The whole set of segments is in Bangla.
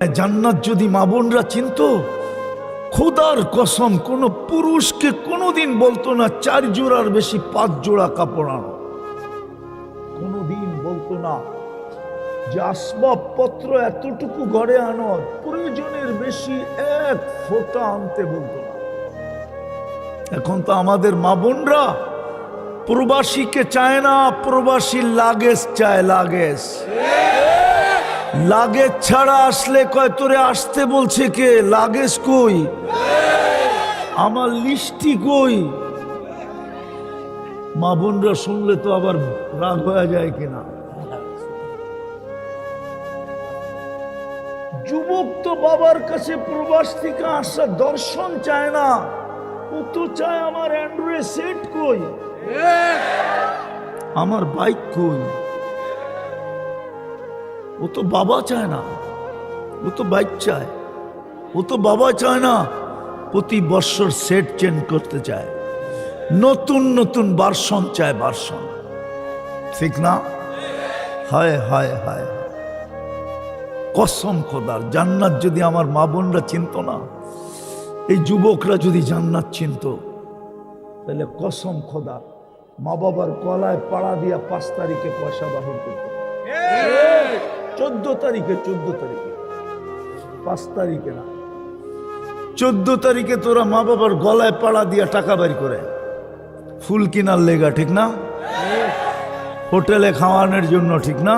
জান্নাত যদি মা বোনরা চিনত, খোদার কসম কোন পুরুষকে কোনোদিন বলতো না 4 জোড়ার বেশি 5 জোড়া কাপড় আনো, কোনোদিন বলতো না যে আসবাবপত্র এতটুকু ঘরে আনো, প্রয়োজনের বেশি 1 ফোঁটা আনতে বলতো না। এখন তো আমাদের মা বোনরা প্রবাসীকে চায় না, প্রবাসী লাগেজ চায়। লাগেজ লাগেজ ছাড়া আসলে কয় তোরে আসতে বলছে কে? লাগেজ কই? আমার লিস্টি কই? মা বোনরা শুনলে তো আবার রাগ হয়ে যায় কিনা। যুবক তো বাবার কাছে প্রবাস থেকে আসা দর্শন চায় না, ও তো চায় আমার অ্যান্ড্রয়েড সেট কই, আমার বাইক কই। ও তো বাবা চায় না, ও তো বাইক চায়। ও তো বাবা চায় না, প্রতি বছর সেট চেঞ্জ করতে চায়, নতুন নতুন ভার্সন চায়, ভার্সন। ঠিক না? হায় হায় হায়, কসম খোদার, জান্নাত যদি আমার মা বোনরা চিনত না, এই যুবকরা যদি জান্নাত চিনত, তাহলে কসম খোদা মা বাবার গলায় পাড়া দিয়া 5 তারিখে পয়সা বাহির করত। 14 তারিখে, 5 তারিখে না, 14 তারিখে তোরা মা বাবার গলায় পাড়া দিয়া টাকা বাড়ি করে ফুল কিনার লেগা। ঠিক না? হোটেলে খাওয়ানোর জন্য। ঠিক না?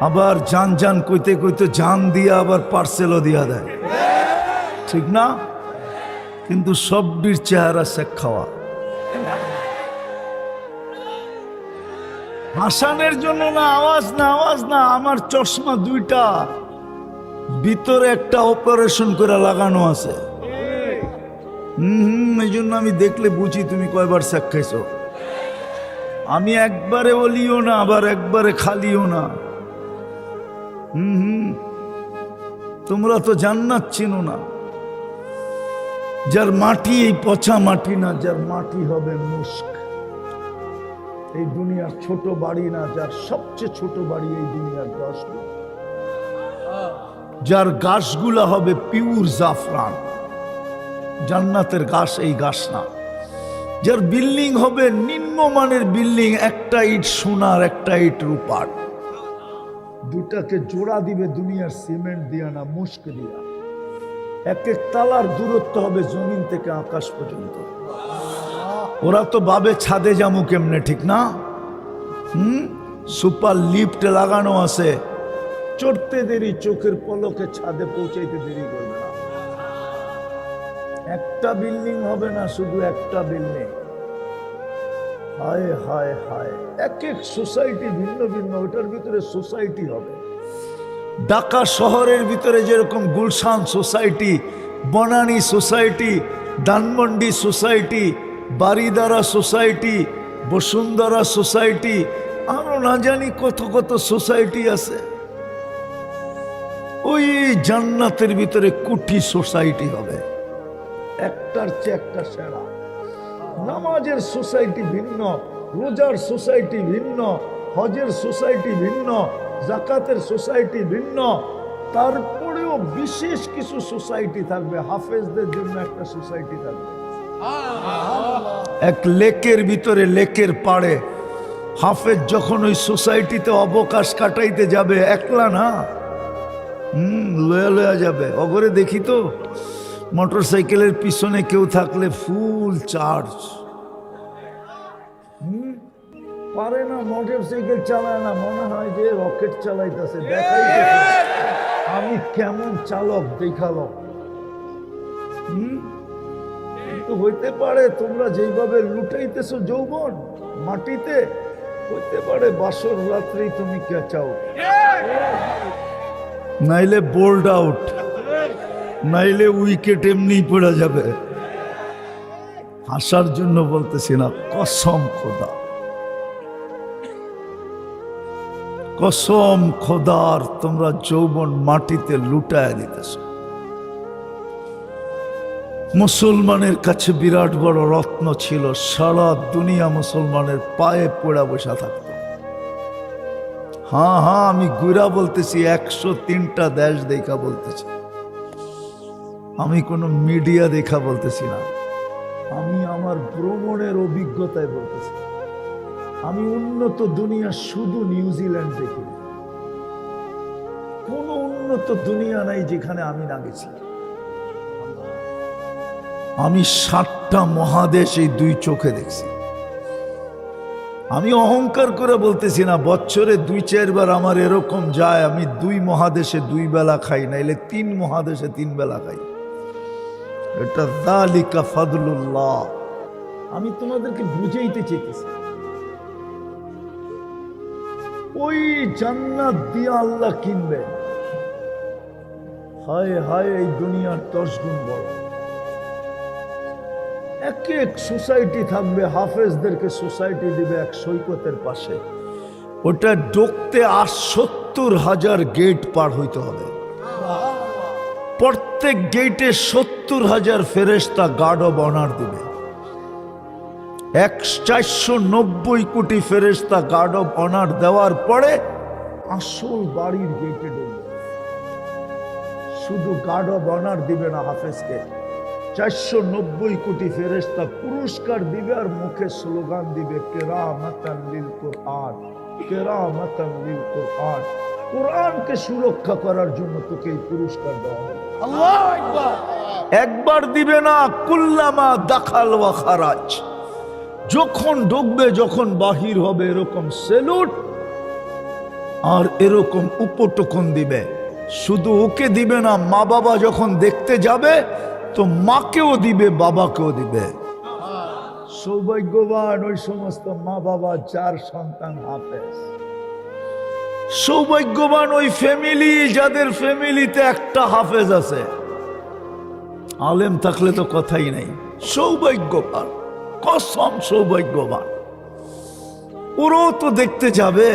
আবার জান জান কইতে কইতে জান দিয়া আবার পার্সেলও দিয়া দেয়। ঠিক না? কিন্তু সবটির চেহারা শেখ খাওয়া। হাসানের জন্য না, আওয়াজ না, আওয়াজ না। আমার চশমা 2টা, ভিতরে একটা অপারেশন করে লাগানো আছে। এই জন্য আমি দেখলে বুঝি তুমি কয়বার শেখ খাইছো। আমি একবারে বলিও না, আবার একবারে খালিও না। তোমরা তো জান্নাত চিনো না। যার মাটি এই পচা মাটি না, যার মাটি হবে মুস্ক। এই দুনিয়ার ছোট বাড়ি না, যার সবচেয়ে ছোট বাড়ি এই দুনিয়ার গাছগুলো, যার গাছগুলা হবে পিওর জাফরান। জান্নাতের গাছ এই গাছ না। যার বিল্ডিং হবে নিম্নমানের বিল্ডিং, একটা ইট সোনার, একটা ইট রূপার। দুটাকে জোড়া দিবে দুনিয়ার সিমেন্ট দিয়া না, মুস্ক দিয়া। এক এক তালার দূরত্ব হবে জমিন থেকে আকাশ পর্যন্ত। ওরা তো ভাবে ছাদে যামু কেমনে। ঠিক না? সুপার লিফট লাগানো আছে, চড়তে দেরি, চোখের পলকে ছাদে পৌঁছাইতে দেরি করবে না। একটা বিল্ডিং হবে না, শুধু একটা বিল্ডিং। হায় হায় হায়, এক এক সোসাইটি ভিন্ন ভিন্ন, ওটার ভিতরে সোসাইটি হবে। ঢাকা শহরের ভিতরে যেরকম Gulshan society, Banani society, Dhanmondi society, Baridhara society, Bashundhara society, আরো না জানি কত কত সোসাইটি আছে। ওই জান্নাতের ভিতরে কোটি সোসাইটি হবে, একটার চেয়ে একটা সেরা। নামাজের সোসাইটি ভিন্ন, রোজার সোসাইটি ভিন্ন, হজের সোসাইটি ভিন্ন, জাকাতের সোসাইটি ভিন্ন। তারপরেও বিশেষ কিছু সোসাইটি থাকবে। হাফেজদের জন্য একটা সোসাইটি থাকবে। এক লেকের ভিতরে, লেকের পাড়ে হাফেজ যখন ওই সোসাইটিতে অবকাশ কাটাইতে যাবে, একলা না, লয়া লয়া যাবে। অগরে দেখি তো মোটর সাইকেলের পিছনে কেউ থাকলে ফুল চার্জ। পারে না, মোটর সাইকেল চালায় না, মনে হয় যে রকেট চালাইতেছে। দেখাই আমি কেমন চালক দেখালো। কিন্তু হইতে পারে তোমরা যেইভাবে লুটাইতেছো যৌবন মাটিতে, হইতে পারে বাসর রাত্রেই তুমি কেচাও, নাইলে বোল্ড আউট, নাইলে উইকেট এমনি পড়ে যাবে। হাসার জন্য বলতেছি না, কসম খোদা, কসম খোদার, তোমরা যৌবন মাটিতে লুটায় দিতেছ। মুসলমানের কাছে বিরাট বড় রত্ন ছিল, সারা দুনিয়া মুসলমানের পায়ে পড়া বসা থাকত। হ্যাঁ হ্যাঁ, আমি গুড়া বলতেছি, 103টা দেশ দেখা বলতেছি। আমি কোনো মিডিয়া দেখা বলতেছি না, আমি আমার ভ্রমণের অভিজ্ঞতায় বলতেছি। আমি উন্নত দুনিয়া শুধু নিউজিল্যান্ড দেখি, কোন উন্নত দুনিয়া নাই যেখানে আমি না গেছি। আমি 7টা মহাদেশ এই 2 চোখে দেখছি। আমি অহংকার করে বলতেছি না, বছরে 2-4 বার আমার এরকম যায়, আমি 2 মহাদেশে 2 বেলা খাই, নাইলে 3 মহাদেশে 3 বেলা খাই। এটা যালিকা ফাদলুল্লাহ। আমি তোমাদেরকে বুঝাইতে চাইতেছি, ওই জান্নাত দিয়ে আল্লাহ কিনবে। হায় হায়, এই দুনিয়ার 10 গুণ বড়। এক এক সোসাইটি থাকবে, হাফেজদেরকে সোসাইটি দিবে এক সৈকতের পাশে, ওটা ঢুকতে 70,000 গেট পার হইতে হবে। প্রত্যেক গেটে 70,000 ফেরেশতা গার্ড অব অনার দিবে। 490 কোটি ফেরেশতা গার্ড অব অনার দেওয়ার পরে আসল বাড়ির গেটে ঢুকবে। শুধু গার্ড অব অনার দিবে না হাফেজকে, 490 কোটি ফেরেশতা পুরস্কার দিবে আর মুখে স্লোগান দিবে, কেরামাতান লিল কুরআন, কেরামাতান লিল কুরআন। কোরআনকে সুরক্ষা করার জন্য তোকে এই পুরস্কার দেওয়া হবে। আল্লাহু আকবার। একবার দিবে না, কুল্লামা দাখাল ওয়া খারাজ, যখন ঢুকবে যখন বাহির হবে এরকম সেলুট আর এরকম উপটকন দিবে। শুধু ওকে দিবে না, মা বাবা যখন দেখতে যাবে তো মাকেও দিবে, বাবাকেও দিবে। সৌভাগ্যবান ওই সমস্ত মা বাবা যার সন্তান হাফেজ। সৌভাগ্যবান ওই ফ্যামিলি যাদের ফ্যামিলিতে একটা হাফেজ আছে। আলেম থাকলে তো কথাই নাই। সৌভাগ্যবান, কসম সৌভাগ্যবান। ওরাও তো দেখতে যাবে।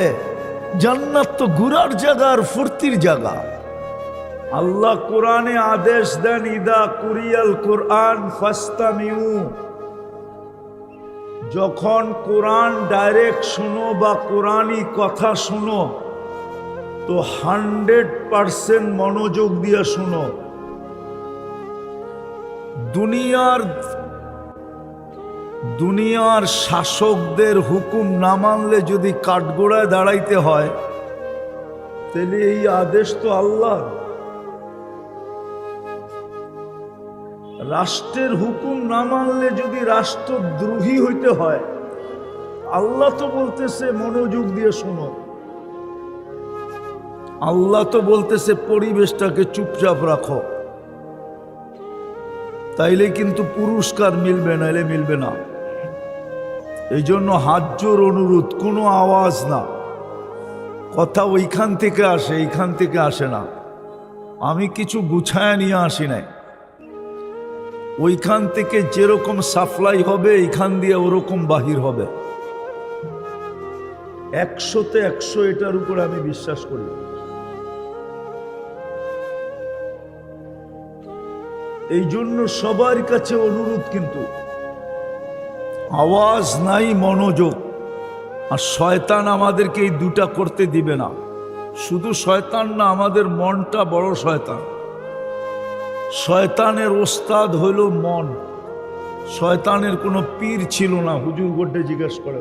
জান্নাত তো ঘুরার জায়গা আর ফুর্তির জায়গা। আল্লাহ কোরআনে আদেশ দেন, ইদা কুরিয়াল কোরআন ফাস্তামিউ, যখন কোরআন ডাইরেক্ট শুনো বা কোরআনই কথা শুনো তো 100% মনোযোগ দিয়ে শুনো। দুনিয়ার শাসকদের হুকুম না মানলে যদি কাঠগোড়ায় দাঁড়াইতে হয়, তাহলে এই আদেশ তো আল্লাহ। রাষ্ট্রের হুকুম না মানলে যদি রাষ্ট্রদ্রোহী হইতে হয়, আল্লাহ তো বলতেছে মনোযোগ দিয়ে শোনো। আল্লাহ তো বলতেছে পরিবেশটাকে চুপচাপ রাখো, তাইলে কিন্তু পুরস্কার মিলবে, নাইলে মিলবে না। এই জন্য হাত জোর অনুরোধ, কোনো আওয়াজ না। কথা ওইখান থেকে আসে, এইখান থেকে আসে না। আমি কিছু গুছায়া নিয়ে আসি নাই। ওইখান থেকে যেরকম সাপ্লাই হবে এইখান দিয়ে ওরকম বাহির হবে। 100-তে 100 এটার উপর আমি বিশ্বাস করি। এই জন্য সবার কাছে অনুরোধ, কিন্তু আওয়াজ নাই, মনোযোগ। আর শয়তান আমাদেরকে এই দুটা করতে দিবে না। শুধু শয়তান না, আমাদের মনটা বড় শয়তান। শয়তানের ওস্তাদ হইল মন। শয়তানের কোনো পীর ছিল না, হুজুর গোড্ডে জিজ্ঞেস করে।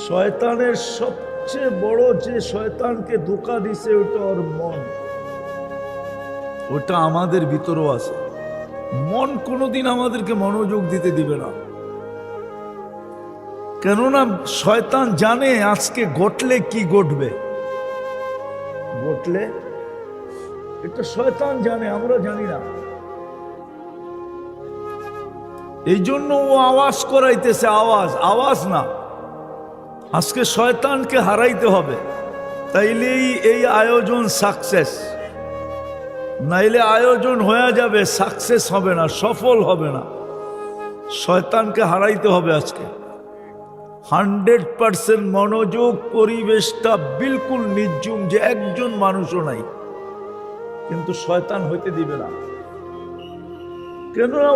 শয়তানের সবচেয়ে বড় যে শয়তানকে ধোঁকা দিছে ওটা ওর মন। ওটা আমাদের ভিতরেও আছে। মন কোনোদিন আমাদেরকে মনোযোগ দিতে দিবে না। কেননা শয়তান জানে আজকে ঘটলে কি ঘটবে। ঘটলে এটা শয়তান জানে, আমরা জানি না। এই জন্য ও আওয়াজ করাইতেছে। আওয়াজ না। আজকে শয়তানকে হারাইতে হবে, তাইলেই এই আয়োজন সাকসেস। নাইলে আয়োজন হয়ে যাবে, সাকসেস হবে না, সফল হবে না। শয়তানকে হারাইতে হবে আজকে। 100% মনোযোগ। পরিবেশটা বিলকুল নির্জুম, যে একজন মানুষও নাই, কিন্তু শয়তান হইতে দিবে না। কেননা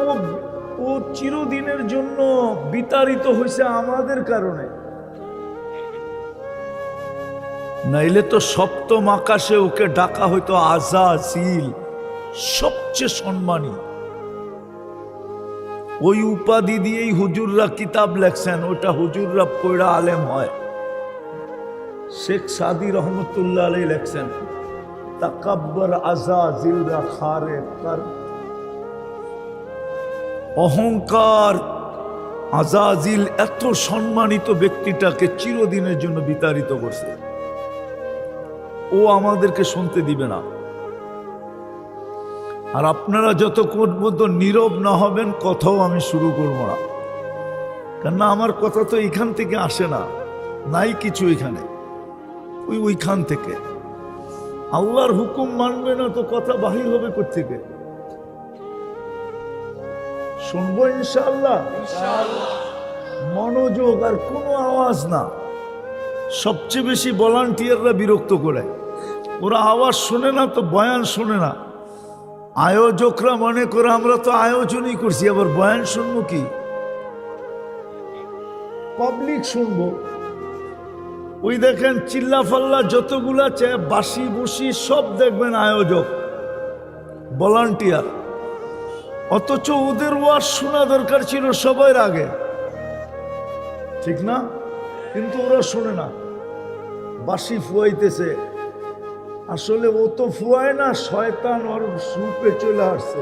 ও চিরদিনের জন্য বিতাড়িত হয়েছে আমাদের কারণে। নাইলে তো সপ্তম আকাশে ওকে ডাকা হইতো আযাযিল, সবচেয়ে সম্মানী। ওই উপাধি দিয়েই হুজুররা কিতাব লেখছেন, ওটা হুজুররা পড়া আলেম হয়। শেখ সাদি রহমতুল্লাহ আলাইহি লেখছেন, তাকাব্বার আযাযিল রাখারে কর, অহংকার আযাযিল এত সম্মানিত ব্যক্তিটাকে চিরদিনের জন্য বিতাড়িত করছে। ও আমাদেরকে শুনতে দিবে না। আর আপনারা যতক্ষণ পর্যন্ত নীরব না হবেন কথাও আমি শুরু করবো না, কেননা আমার কথা তো এখান থেকে আসে না, নাই কিছু এখানে, ওইখান থেকে। আল্লাহর হুকুম মানবে না তো কথা বাহির হবে কোত্থেকে? শুনবো ইনশাআল্লাহ। মনোযোগ, আর কোনো আওয়াজ না। সবচেয়ে বেশি ভলান্টিয়াররা বিরক্ত করে, ওরা আওয়াজ শোনে না তো বয়ান শোনে না। আয়োজকরা মনে করে আমরা তো আয়োজনই করছি, আবার বয়ান শুনবো কি? পাবলিক শুনবো। ওই দেখেন চিল্লা ফাল্লা যতগুলা চায় বাসি বসি সব দেখবেন আয়োজক, ভলান্টিয়ার। অথচ ওদের ওয়াজ শোনা দরকার ছিল সবার আগে, ঠিক না? কিন্তু ওরা শোনে না, বাসি ফুয়াইতেছে। আসলে ও তো ফুয়ায় না, শয়তান ওর রূপে চলে আসছে।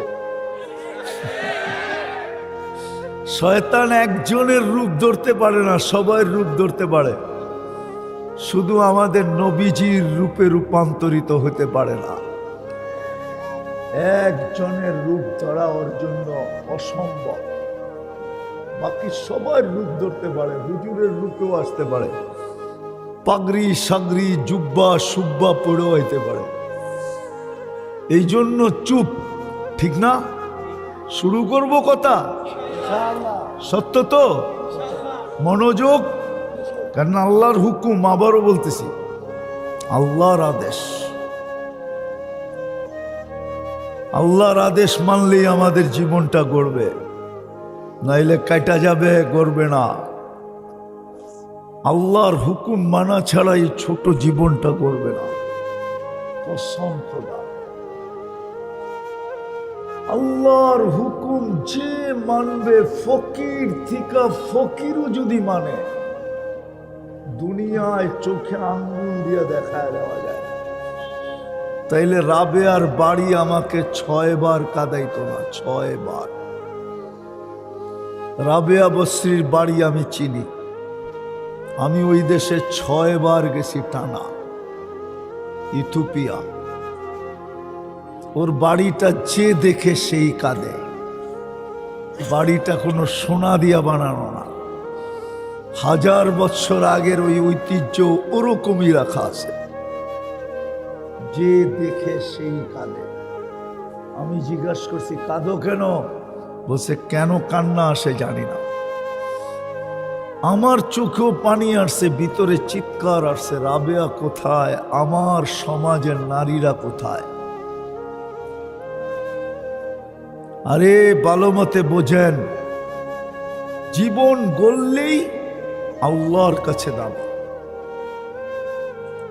শয়তান একজনের রূপ ধরতে পারে না, সবাই রূপ ধরতে পারে, শুধু আমাদের নবীজির রূপে রূপান্তরিত হতে পারে না। একজনের রূপ ধরা ওর জন্য অসম্ভব। বাকি সবার রূপ ধরতে পারে, হুজুরের রূপেও আসতে পারে, পাগড়ি সাগরি জুব্বা সুব্বা পড়েও হইতে পারে। এই জন্য চুপ, ঠিক না? শুরু করব কথা, সত্য তো? মনোযোগ, কারণ আল্লাহর হুকুম, আবারও বলতেছি, আল্লাহর আদেশ। আল্লাহর আদেশ মানলেই আমাদের জীবনটা গড়বে, নাইলে কাটা যাবে, গড়বে না। আল্লাহর হুকুম মানা ছাড়া এই ছোট জীবনটা গড়বে না। কসম খোদা, আল্লাহর হুকুম যে মানবে, ফকির থিকা ফকিরও যদি মানে, দুনিয়ায় চোখে আঙ্গুল দিয়ে দেখায় দেওয়া যায়। তাইলে রাবেয়ার বাড়ি আমাকে 6 বার কাঁদাইতো না, 6 বার। রাবেয়া বসরির বাড়ি আমি চিনি, আমি ওই দেশে 6 বার গেছি টানা, ইথিওপিয়া। ওর বাড়িটা যে দেখে সেই কাঁদে। বাড়িটা কোনো সোনা দিয়া বানানো না, 1000 বছর আগের ওই ঐতিহ্য ওরকমই রাখা আছে। যে দেখে সেই কাঁদে। আমি জিজ্ঞাসা করছি, কাঁদো কেন? বলছে, কেন কান্না আসে জানি না, আমার চোখেও পানি আসছে, ভিতরে চিৎকার আসছে, রাবেয়া কোথায়, আমার সমাজের নারীরা কোথায়? আরে ভালো মতে বোঝেন, জীবন গড়লেই আল্লাহর কাছে দাবি,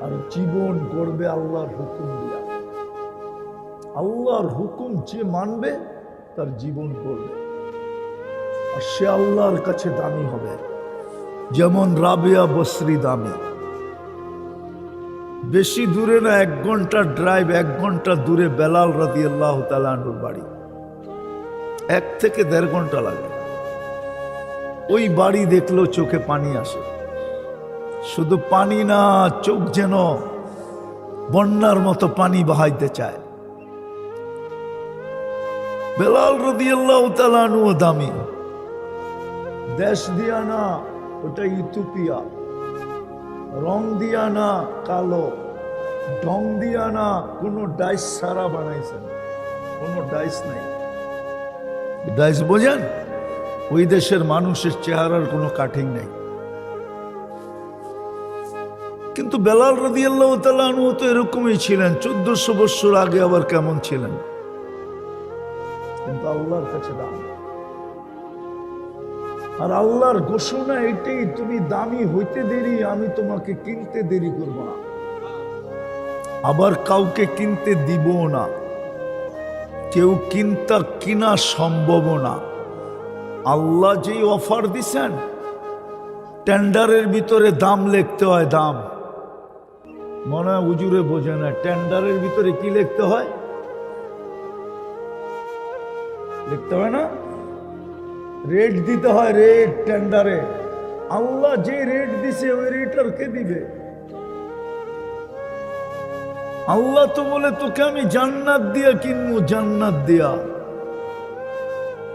আর জীবন গড়বে আল্লাহর হুকুম দিয়া। আল্লাহর হুকুম যে মানবে তার জীবন গড়বে, আর সে আল্লাহর কাছে দামি হবে। যেমন রাবেয়া বসরি দামি। বেশি দূরে না, 1 ঘন্টা ড্রাইভ, 1 ঘন্টা দূরে বেলাল রাদিয়াল্লাহু তাআলা আনহুর বাড়ি, 1 থেকে 1.5 ঘন্টা লাগে। ওই বাড়ি দেখলেও চোখে পানি আসে। শুধু পানি না, চোখ যেন বন্যার মতো পানি বহাইতে চায়। বেলাল রাদিয়াল্লাহু তাআলা আনহু দামি। দেশ দিয়া না, ওটা ইথিওপিয়া। রং দিয়া না, কালো। ঢং দিয়া না, কোনো ডাইস সারা বানাইছেন, কোনো ডাইস নাই। ডাইস বোঝেন? ওই দেশের মানুষের চেহারার কোনো কাটিং নাই। কিন্তু বেলাল রাদিয়াল্লাহু তাআলা আনহু তো এরকমই ছিলেন। 1400 বছর আগে আবার কেমন ছিলেন, কিন্তু আল্লাহর কাছে দাম। আর আল্লাহর ঘোষণা এটাই, তুমি দামি হইতে দেরি, আমি তোমাকে কিনতে দেরি করব না। আবার কাউকে কিনতে দিব না, কেউ কিনা সম্ভব না। আল্লাহ যেই অফার দিছেন, টেন্ডারের ভিতরে দাম লিখতে হয়। দাম মনে হয় হুজুরে বোঝে না, টেন্ডারের ভিতরে কি লিখতে হয়? লিখতে হয় না, রেট দিতে হয়, রেট টেন্ডারে। আল্লাহ যে রেট দিছে ওই রেট আর কে দিবে? আল্লাহ তো বলে তোকে আমি জান্নাত দিয়া কিনবো, জান্নাত দিয়া।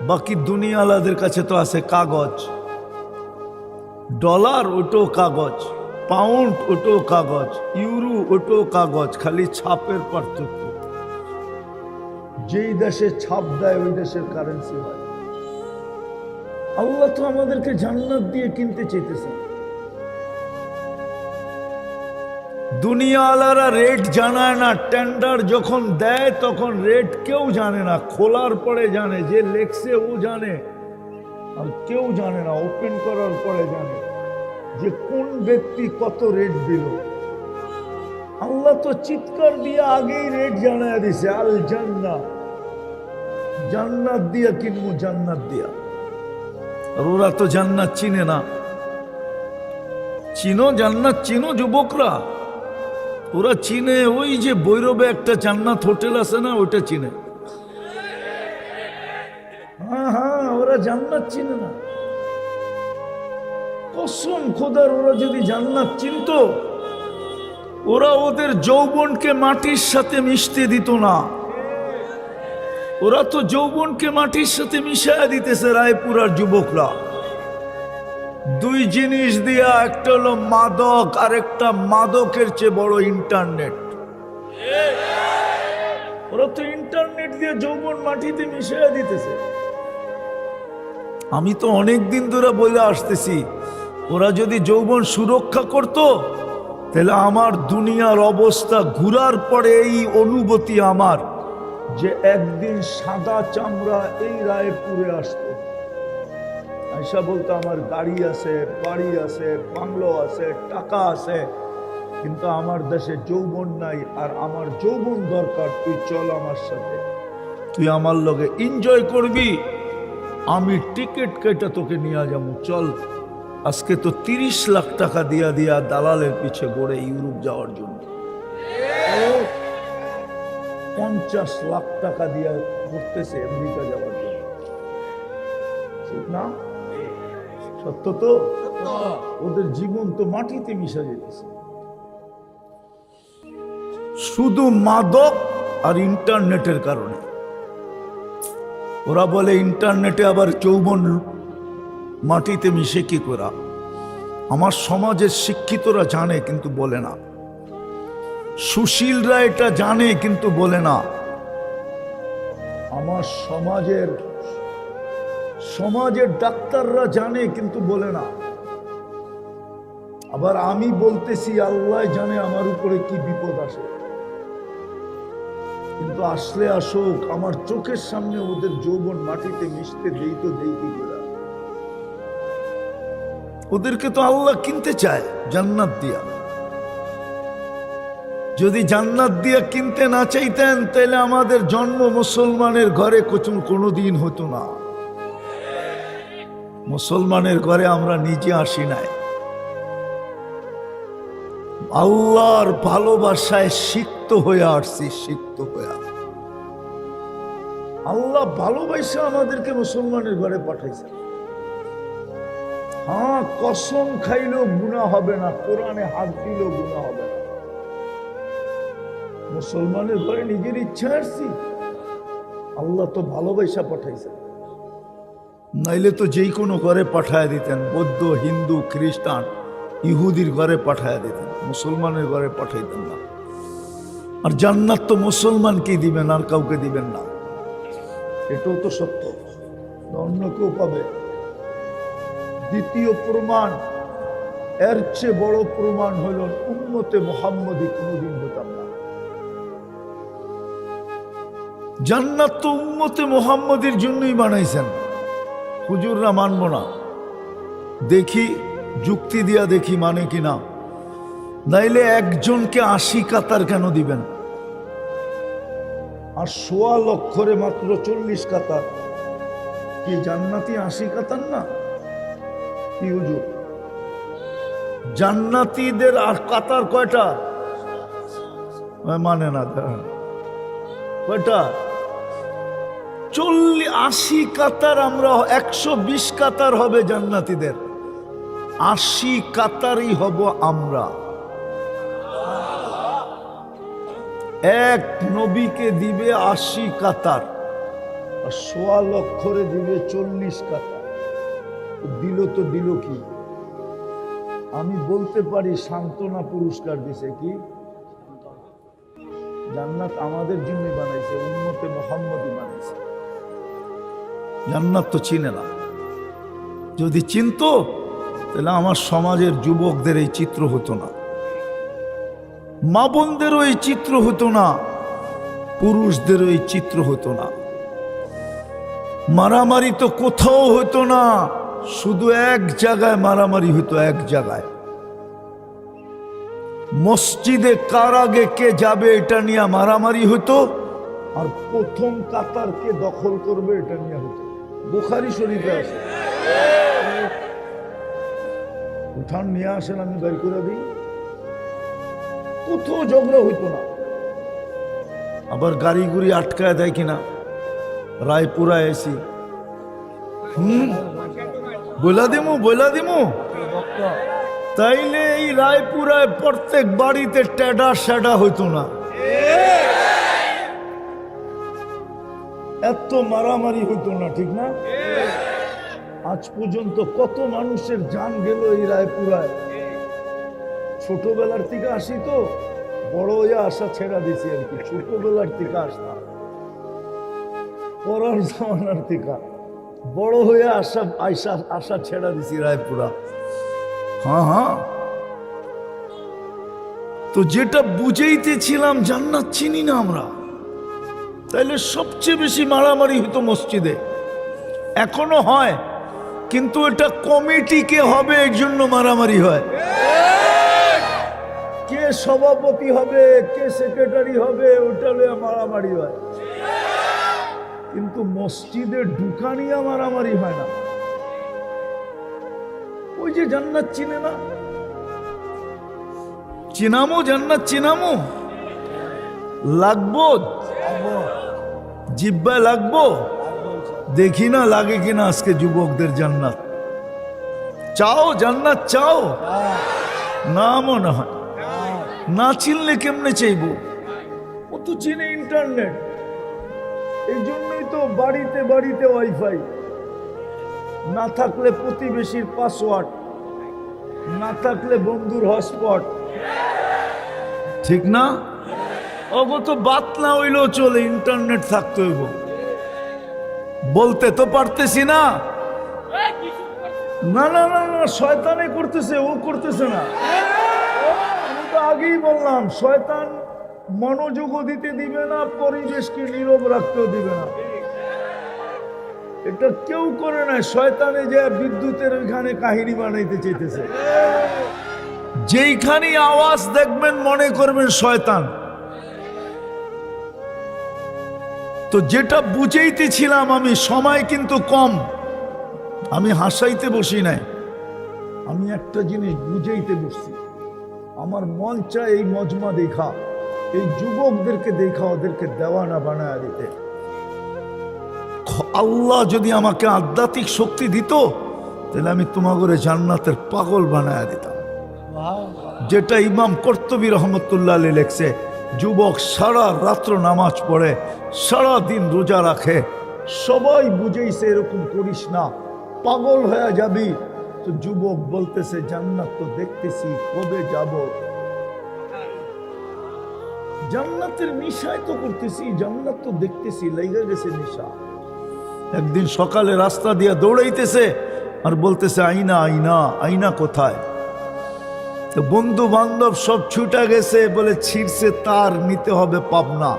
বাকি দুনিয়ালাদের কাছে তো আছে কাগজ, ডলার ওটাও কাগজ, পাউন্ড ওটাও কাগজ, ইউরো ওটাও কাগজ, খালি ছাপের পার্থক্য। যেই দেশে ছাপ দেয় ওই দেশের কারেন্সি হয়। আল্লাহ তো আমাদেরকে জান্নাত দিয়ে কিনতে চাইতেছেন। দুনিয়াওয়ালারা রেট জানায় না, টেন্ডার যখন দেয় তখন রেট কেউ জানে না, খোলার পরে জানে, যে লেখছে ও জানে, আর কেউ জানে না। ওপেন করার পরে জানে যে কোন ব্যক্তি কত রেট দিল। আল্লাহ তো চিৎকার দিয়ে আগেই রেট জানায় দিছে, আল জান্নাত, জান্নাত দিয়া কিনবো, জান্নাত দিয়া। আর ওরা তো জান্নাত চিনে না। চিনো জান্নাত, চিনো যুবকরা? ওরা চিনে ওই যে বৈরবে একটা জান্নাত হোটেল আছে না, ওইটা চিনে। হ্যাঁ হ্যাঁ, ওরা জান্নাত চিনে না। কসম খোদার, ওরা যদি জান্নাত চিনত, ওরা ওদের যৌবনকে মাটির সাথে মিশতে দিত না। ওরা তো যৌবনকে মাটির সাথে মিশায়া দিতেছে রায়পুরার যুবকরা। দুই জিনিস দিয়া, একটা হলো মাদক, আর একটা মাদকের চেয়ে বড় ইন্টারনেট। ওরা তো ইন্টারনেট দিয়ে যৌবন মাটিতে মিশাইয়া দিতেছে। আমি তো অনেক দিন ধরে বলে আসতেছি, ওরা যদি যৌবন সুরক্ষা করত, তাহলে আমার দুনিয়ার অবস্থা ঘুরার পরে এই অনুভূতি আমার, যে একদিন সাদা চামড়া এই রায়পুরে আসতো, আয়সা বলতো আমার গাড়ি আছে, বাড়ি আছে, বাংলো আছে, টাকা আছে, কিন্তু আমার দেশে যৌবন নাই, আর আমার যৌবন দরকার। তুই চল আমার সাথে, তুই আমার লগে এনজয় করবি, আমি টিকিট কেটে তোকে নিয়ে যাবো, চল। আজকে তো 30 লাখ টাকা দিয়া দিয়া দালালের পিছে গড়ে ইউরোপ যাওয়ার জন্য 50 লাখ টাকা দিয়া ঘুরতেছে আমেরিকা যাওয়ার জন্য। ঠিক না? সত্য তো? ওদের জীবন তো মাটিতে মিশে যেতেছে। শুধু মাদক আর ইন্টারনেটের কারণে। ওরা বলে ইন্টারনেটে আবার যৌবন মাটিতে মিশে কি করা। আমার সমাজের শিক্ষিতরা জানে কিন্তু বলে না, সুশীলরা এটা জানে কিন্তু বলে না। আমার সমাজের ডাক্তাররা জানে কিন্তু বলে না। আবার আমি বলতেছি, আল্লাহ জানে আমার উপরে কি বিপদ আসে, কিন্তু আসলে আসুক, আমার চোখের সামনে ওদের যৌবন মাটিতে মিশতে দেই তো দেই কি করে। ওদেরকে তো আল্লাহ কিনতে চায় জান্নাত দিয়া। যদি জান্নাত দিয়া কিনতে না চাইতেন, তাহলে আমাদের জন্ম মুসলমানের ঘরে কোনোদিন হতো না। মুসলমানের ঘরে আমরা নিজে আসি নাই, আল্লাহর ভালোবাসায় সিক্ত হয়ে আসছি, সিক্ত হয়ে। আল্লাহ ভালোবাসা আমাদেরকে মুসলমানের ঘরে পাঠাইছে। হ্যাঁ, কসম খাইলেও গুনাহ হবে না, কোরআনে হাত দিলেও গুনাহ হবে না। মুসলমানের ঘরে নিজের ইচ্ছা আসছি, আল্লাহ তো ভালোবাসা পাঠাইছে। নাইলে তো যেই কোনো ঘরে পাঠায় দিতেন, বৌদ্ধ, হিন্দু, খ্রিস্টান, ইহুদির ঘরে পাঠায় দিতেন, মুসলমানের ঘরে পাঠাইতেন না। আর জান্নাত তো মুসলমানকেই দিবেন, আর কাউকে দিবেন না। এটাও তো সত্য, অন্য কেউ পাবে। দ্বিতীয় প্রমাণ, এর চেয়ে বড় প্রমাণ হইল উম্মতে মুহাম্মদী কোনদিন হতাম না। জান্নাত তো উম্মতে মুহাম্মদীর জন্যই বানাইছেন। হুজুররা মানব না, দেখি যুক্তি দিয়া দেখি মানে কিনা। নাইলে একজনকে 80 কাতার কেন দিবেন? আর 1.25 লক্ষরে মাত্র 40 কাতার। কি জান্নাতি 80 কাতার না? কি হুজুর, জান্নাতীদের আর কাতার কয়টা? মানে না, কয়টা? 80 কাতার। আমরা 120 কাতার হবে জান্নাতীদের, 80 কাতারই হব আমরা। এক নবীকে দিবে 80 কাতার, আর 1.25 লক্ষরে দিবে 40 কাতার। দিল তো দিল কি? আমি বলতে পারি সান্ত্বনা পুরস্কার দিছে। কি জান্নাত আমাদের জন্য বানাইছে, উম্মতে মুহাম্মদী বানাইছে। জান্নাত তো চিনে না। যদি চিনতো তাহলে আমার সমাজের যুবকদের এই চিত্র হতো না, মা বোনদেরও এই চিত্র হতো না, পুরুষদেরও এই চিত্র হতো না। মারামারি তো কোথাও হতো না, শুধু এক জায়গায় মারামারি হতো, এক জায়গায়। মসজিদে কার আগে কে যাবে এটা নিয়ে মারামারি হতো, আর প্রথম কাতার কে দখল করবে এটা নিয়ে হতো। বুখারী শরীফে আছে। উঠান নিয়ে আসেন, আমি বের করে দিই। কোথাও ঝগড়া হইতো না। আবার গাড়ি গুড়ি আটকায় দেয় কিনা, রায়পুরা এসি বইলা দিমু। তাইলে এই রায়পুরায় প্রত্যেক বাড়িতে টেডা সেডা হইতো না, এত মারামারি হইতো না, ঠিক না? আজ পর্যন্ত কত মানুষের জান গেল এই রায়পুরায়। ছোটবেলার থেকে আসি তো, বড় হয়ে আসা ছেড়া দিছি আর কি। ছোটবেলার থেকে আসতাম, পড়ার জামানার থেকে বড় হয়ে আসা ছেড়া দিছি রায়পুরা। হ্যাঁ, তো যেটা বুঝাইতেছিলাম, জান্নাত চিনি না আমরা, তাইলে সবচেয়ে বেশি মারামারি হতো মসজিদে। এখনো হয়, কিন্তু এটা কমিটি কে হবে এর জন্য মারামারি হয়। কে সভাপতি হবে, কে সেক্রেটারি হবে, ওটা লইয়া মারামারি হয়। কিন্তু মসজিদে ঢুকা নিয়ে মারামারি হয় না। ওই যে জান্নাত চিনে না, চিনামো জান্নাত চিনামো, লাগবো জিব্বায় লাগবো, দেখি না লাগে কিনা আজকে যুবকদের জান্নাত। চাও জান্নাত চাও? না মনে হয় না, চিনলে কেমনে চাইবো? ও তো চিনে ইন্টারনেট, এই জন্যই তো বাড়িতে বাড়িতে ওয়াইফাই, না থাকলে প্রতিবেশীর পাসওয়ার্ড, না থাকলে বন্ধুর হটস্পট, ঠিক না? ওগো তো বাত না হইলেও চলে, ইন্টারনেট থাকতে হইব। বলতে তো পারতেছি না, না না না না, শয়তানে করতেছে, ও করতেছে না। আমি তো আগেই বললাম, শয়তান মনোযোগও দিতে দিবে না, পরিবেশকে নীরব রাখতেও দিবে না। এটা কেউ করে না। শয়তানে যে বিদ্যুতের ওইখানে কাহিনী বানাইতে চাইতেছে, যেইখানে আওয়াজ দেখবেন মনে করবেন শয়তান। তো যেটা বুঝাইতেছিলাম আমি, সময় কিন্তু কম, আমি হাসাইতে বসি নাই, আমি একটা জিনিস বুঝাইতে বসছি। আমার মন চায় এই মজমা দেখা, এই যুবকদেরকে দেখা, ওদেরকে দেওয়ানা বানায় দিতে। আল্লাহ যদি আমাকে আধ্যাত্মিক শক্তি দিত, তাহলে আমি তোমাগরে জান্নাতের পাগল বানায় দিতাম। যেটা ইমাম কর্তুবী রহমতুল্লাহ আলাইহি লেখছে, যুবক সারা রাত্র নামাজ পড়ে, সারা দিন রোজা রাখে, সবাই বুঝেইছে এরকম করিস না, পাগল হয়ে যাবি। তো যুবক বলতেছে, জান্নাত তো দেখতেছি, কবে যাব? জান্নাতের নিশায় তো করতেছি, জান্নাত তো দেখতেছি, লেগে গেছে নিশা। একদিন সকালে রাস্তা দিয়ে দৌড়াইতেছে আর বলতেছে, আইনা আইনা, আইনা কোথায়? তো বন্ধু বান্ধব সব ছুটে গেছে, বলে ছিঁড়ছে তার, নিতে হবে পাবনা।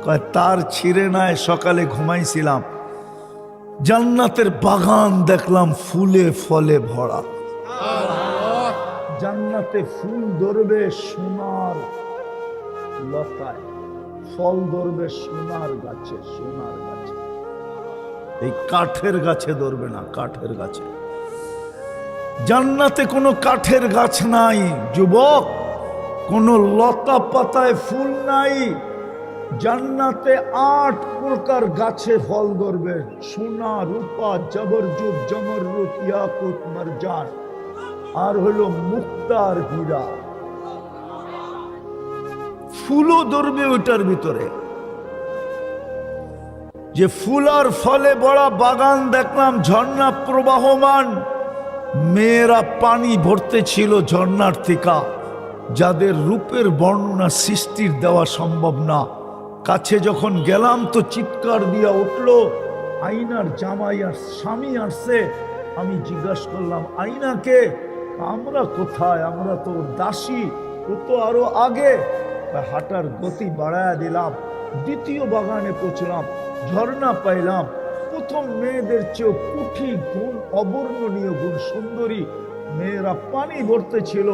কয় তার ছিঁড়ে নাই, সকালে ঘুমাইছিলাম, জান্নাতের বাগান দেখলাম ফুলে ফলে ভরা। জান্নাতে ফুল ধরবে সোনার লতায়, ফল ধরবে সোনার গাছে, সোনার গাছে। এই কাঠের গাছে ধরবে না, কাঠের গাছে। জান্নাতে কোনো কাঠের গাছ নাই যুবক, কোনো লতা পাতায় ফুল নাই। জান্নাতে 8 প্রকার গাছে ফল ধরবে, সোনা, রূপা, জবরজুব, জমরুত, ইয়াকুত, মারজান, আর হলো মুক্তার হীরা। ফুলও ধরবে ওইটার ভিতরে। যে ফুল আর ফলে বড় বাগান দেখলাম, ঝর্ণা প্রবাহমান, মেয়েরা পানি ভরতে ছিল ঝর্ণার থেকে, যাদের রূপের বর্ণনা সৃষ্টির দেওয়া সম্ভব না। কাছে যখন গেলাম তো চিৎকার দিয়া উঠলো, আইনার জামাই আর স্বামী আসছে। আমি জিজ্ঞাসা করলাম আইনাকে? আমরা কোথায়, আমরা তো দাসী, ও তো আরো আগে। হাঁটার গতি বাড়ায় দিলাম, দ্বিতীয় বাগানে পৌঁছলাম, ঝর্ণা পাইলাম। প্রথম মেয়েদের চেয়েও কুঠি গুণ, অবর্ণনীয় গুণ সুন্দরী মেয়েরা পানি ভরতে ছিল।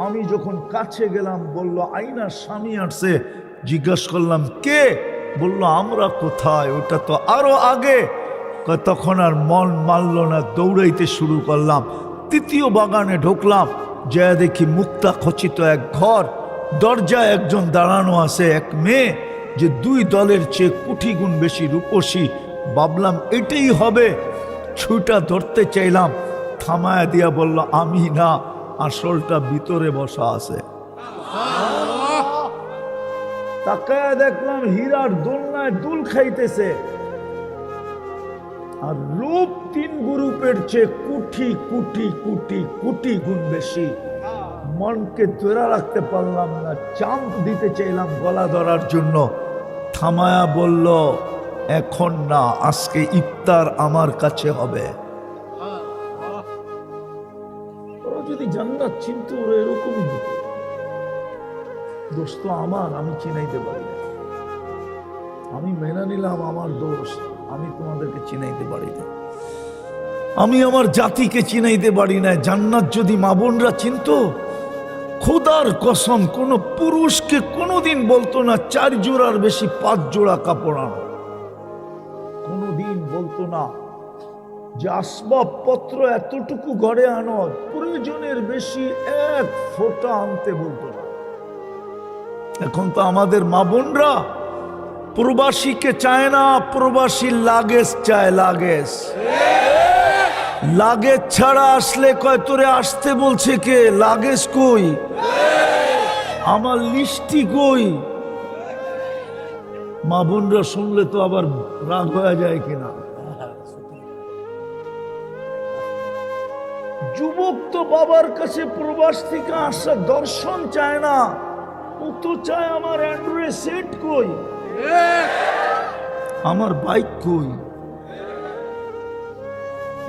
আমি যখন কাছে গেলাম বলল আইনার স্বামী আসছে। জিজ্ঞাসা করলাম কে? বলল আমরা কোথায়, ওটা তো আরো আগে। তখন আর মন মানল না, দৌড়াইতে শুরু করলাম। তৃতীয় বাগানে ঢুকলাম, যা দেখি মুক্তা খচিত এক ঘর, দরজায় একজন দাঁড়ানো আছে, এক মেয়ে, যে 2 দলের চেয়ে কোটি গুণ বেশি রূপসী। ভাবলাম এটাই হবে, ছুটা ধরতে চাইলাম, থামায়া দিয়া বলল আমি না, আসলটা ভিতরে বসা আছে। তাকায় দেখলাম হীরার দোলনায় দুল খাইতেছে, আর রূপ 3 গ্রুপের চেয়ে কোটি কোটি কোটি কোটি গুণ বেশি। মনকে ধরে রাখতে পারলাম না, চাপ দিতে চাইলাম গলা ধরার জন্য। থামায়া বলল এখন না, আজকে ইফতার আমার কাছে হবে। ওরা যদি জান্নাত চিনতো ওরা এরকমই হতো। দোষ তো আমার, আমি চিনাইতে পারি না। আমি মেনে নিলাম আমার দোষ, আমি তোমাদেরকে চিনাইতে পারি না। আমি আমার জাতিকে চিনাইতে পারি না। জান্নাত যদি মা বোনরা চিনতো, খোদার কসম কোন পুরুষকে কোনোদিন বলতো না 4 জোড়ার বেশি 5 জোড়া কাপড় আনো। কোনোদিন বলতো না যে আসবাবপত্র এতটুকু ঘরে আনো, প্রয়োজনের বেশি 1 ফোঁটা আনতে বলতো না। এখন তো আমাদের মা বোনরা প্রবাসীকে চায় না, প্রবাসী লাগেজ চায়, লাগেজ। লাগেজ ছাড়া আসলে কয় তোরে আসতে বলছে কে? লাগেজ কই? আমার লিস্টি কই? মা বোনরা শুনলে তো আবার রাগ হয়ে যায় কিনা। যুবক তো বাবার কাছে প্রবাস থেকে আসা দর্শন চায় না, ও তো চায় আমার অ্যান্ড্রয়েড সেট কই, আমার বাইক কই।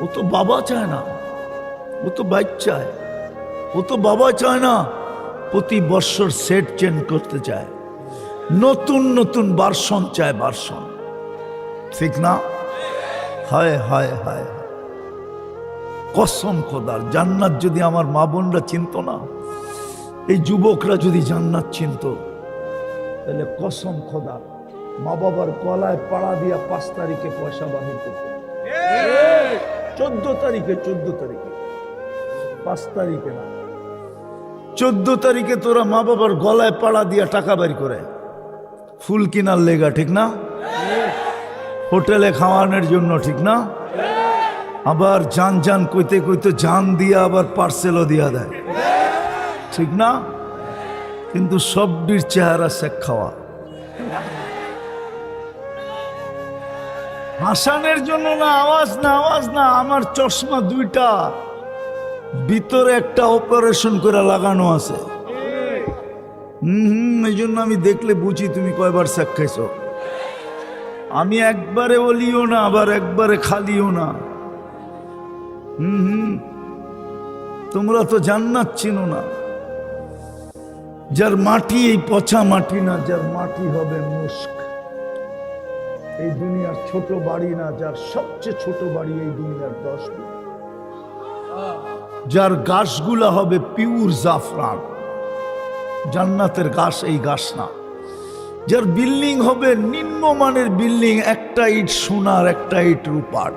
ও তো বাবা চায় না, ও তো বাইক চায়। ও তো বাবা চায় না, প্রতি বছর সেট চেঞ্জ করতে চায়, নতুন নতুন ভার্সন চায়, ভার্সন। ঠিক না? হায় হায় হায়, কসম খোদার, জান্নাত যদি আমার মা বোনরা চিনত না, এই যুবকরা যদি জান্নাত চিনত, তাহলে কসম খোদার মা বাবার গলায় পাড়া দিয়া 5 তারিখে পয়সা বাহির করত। 14 তারিখে, 14 তারিখে, 5 তারিখে না, 14 তারিখে তোরা মা বাবার গলায় পাড়া দিয়া টাকা বের করে ফুল কিনার লেগা। ঠিক না? হোটেলে খাওয়ানোর জন্য। ঠিক না? আবার জান জান কইতে কইতে জান দিয়া আবার পার্সেলও দিয়া দেয়। ঠিক না? কিন্তু সবটির চেহারা শেখ খাওয়া। হাসানের জন্য না, আওয়াজ না, আওয়াজ না। আমার চশমা 2টা, ভিতরে একটা অপারেশন করে লাগানো আছে। এই জন্য আমি দেখলে বুঝি তুমি কয়বার শেখ খাইছো। আমি একবারে ওলিও না, আবার একবারে খালিও না। তোমরা তো জান্নাত চিনো না। যার মাটি এই পচা মাটি না, যার মাটি হবে মুস্ক। এই দুনিয়ার ছোট বাড়ি না, যার সবচেয়ে ছোট বাড়ি এই দুনিয়ার 10 গুণ। যার গাছগুলা হবে পিওর জাফরান। জান্নাতের গাছ এই গাছ না। যার বিল্ডিং হবে নিম্নমানের বিল্ডিং, একটা ইট সোনার একটা ইট রূপার,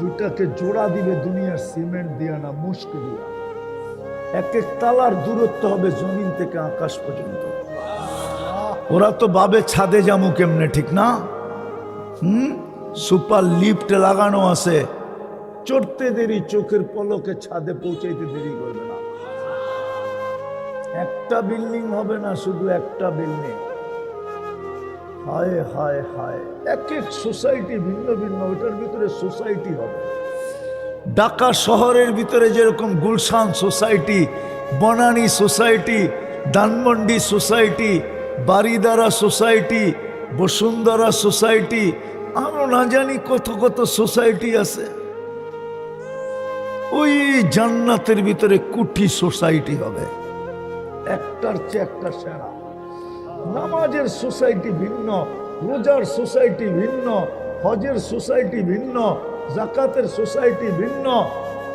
দুটাকে জোড়া দিবে দুনিয়ার সিমেন্ট দিয়া না মুস্ক দিয়া। এক এক তালার দূরত্ব হবে জমিন থেকে আকাশ পর্যন্ত। ওরা তো ভাবে ছাদে যামু কেমনে, ঠিক না? সুপার লিফট লাগানো আছে, চড়তে দেরি, চোখের পলকে ছাদে পৌঁছাইতে দেরি করবে না। একটা বিল্ডিং হবে না, শুধু একটা বিল্ডিং। হায় হায় হায়, এক এক সোসাইটি ভিন্ন ভিন্ন, ওইটার ভিতরে সোসাইটি হবে। ঢাকা শহরের ভিতরে যেরকম Gulshan society, Banani society, Dhanmondi society, Baridhara society, Bashundhara society, আরো না জানি কত কত সোসাইটি আছে। ওই জান্নাতের ভিতরে কোটি সোসাইটি হবে, একটার চেয়ে একটা সেরা। নামাজের সোসাইটি ভিন্ন, রোজার সোসাইটি ভিন্ন, হজের সোসাইটি ভিন্ন, জাকাতের সোসাইটি ভিন্ন।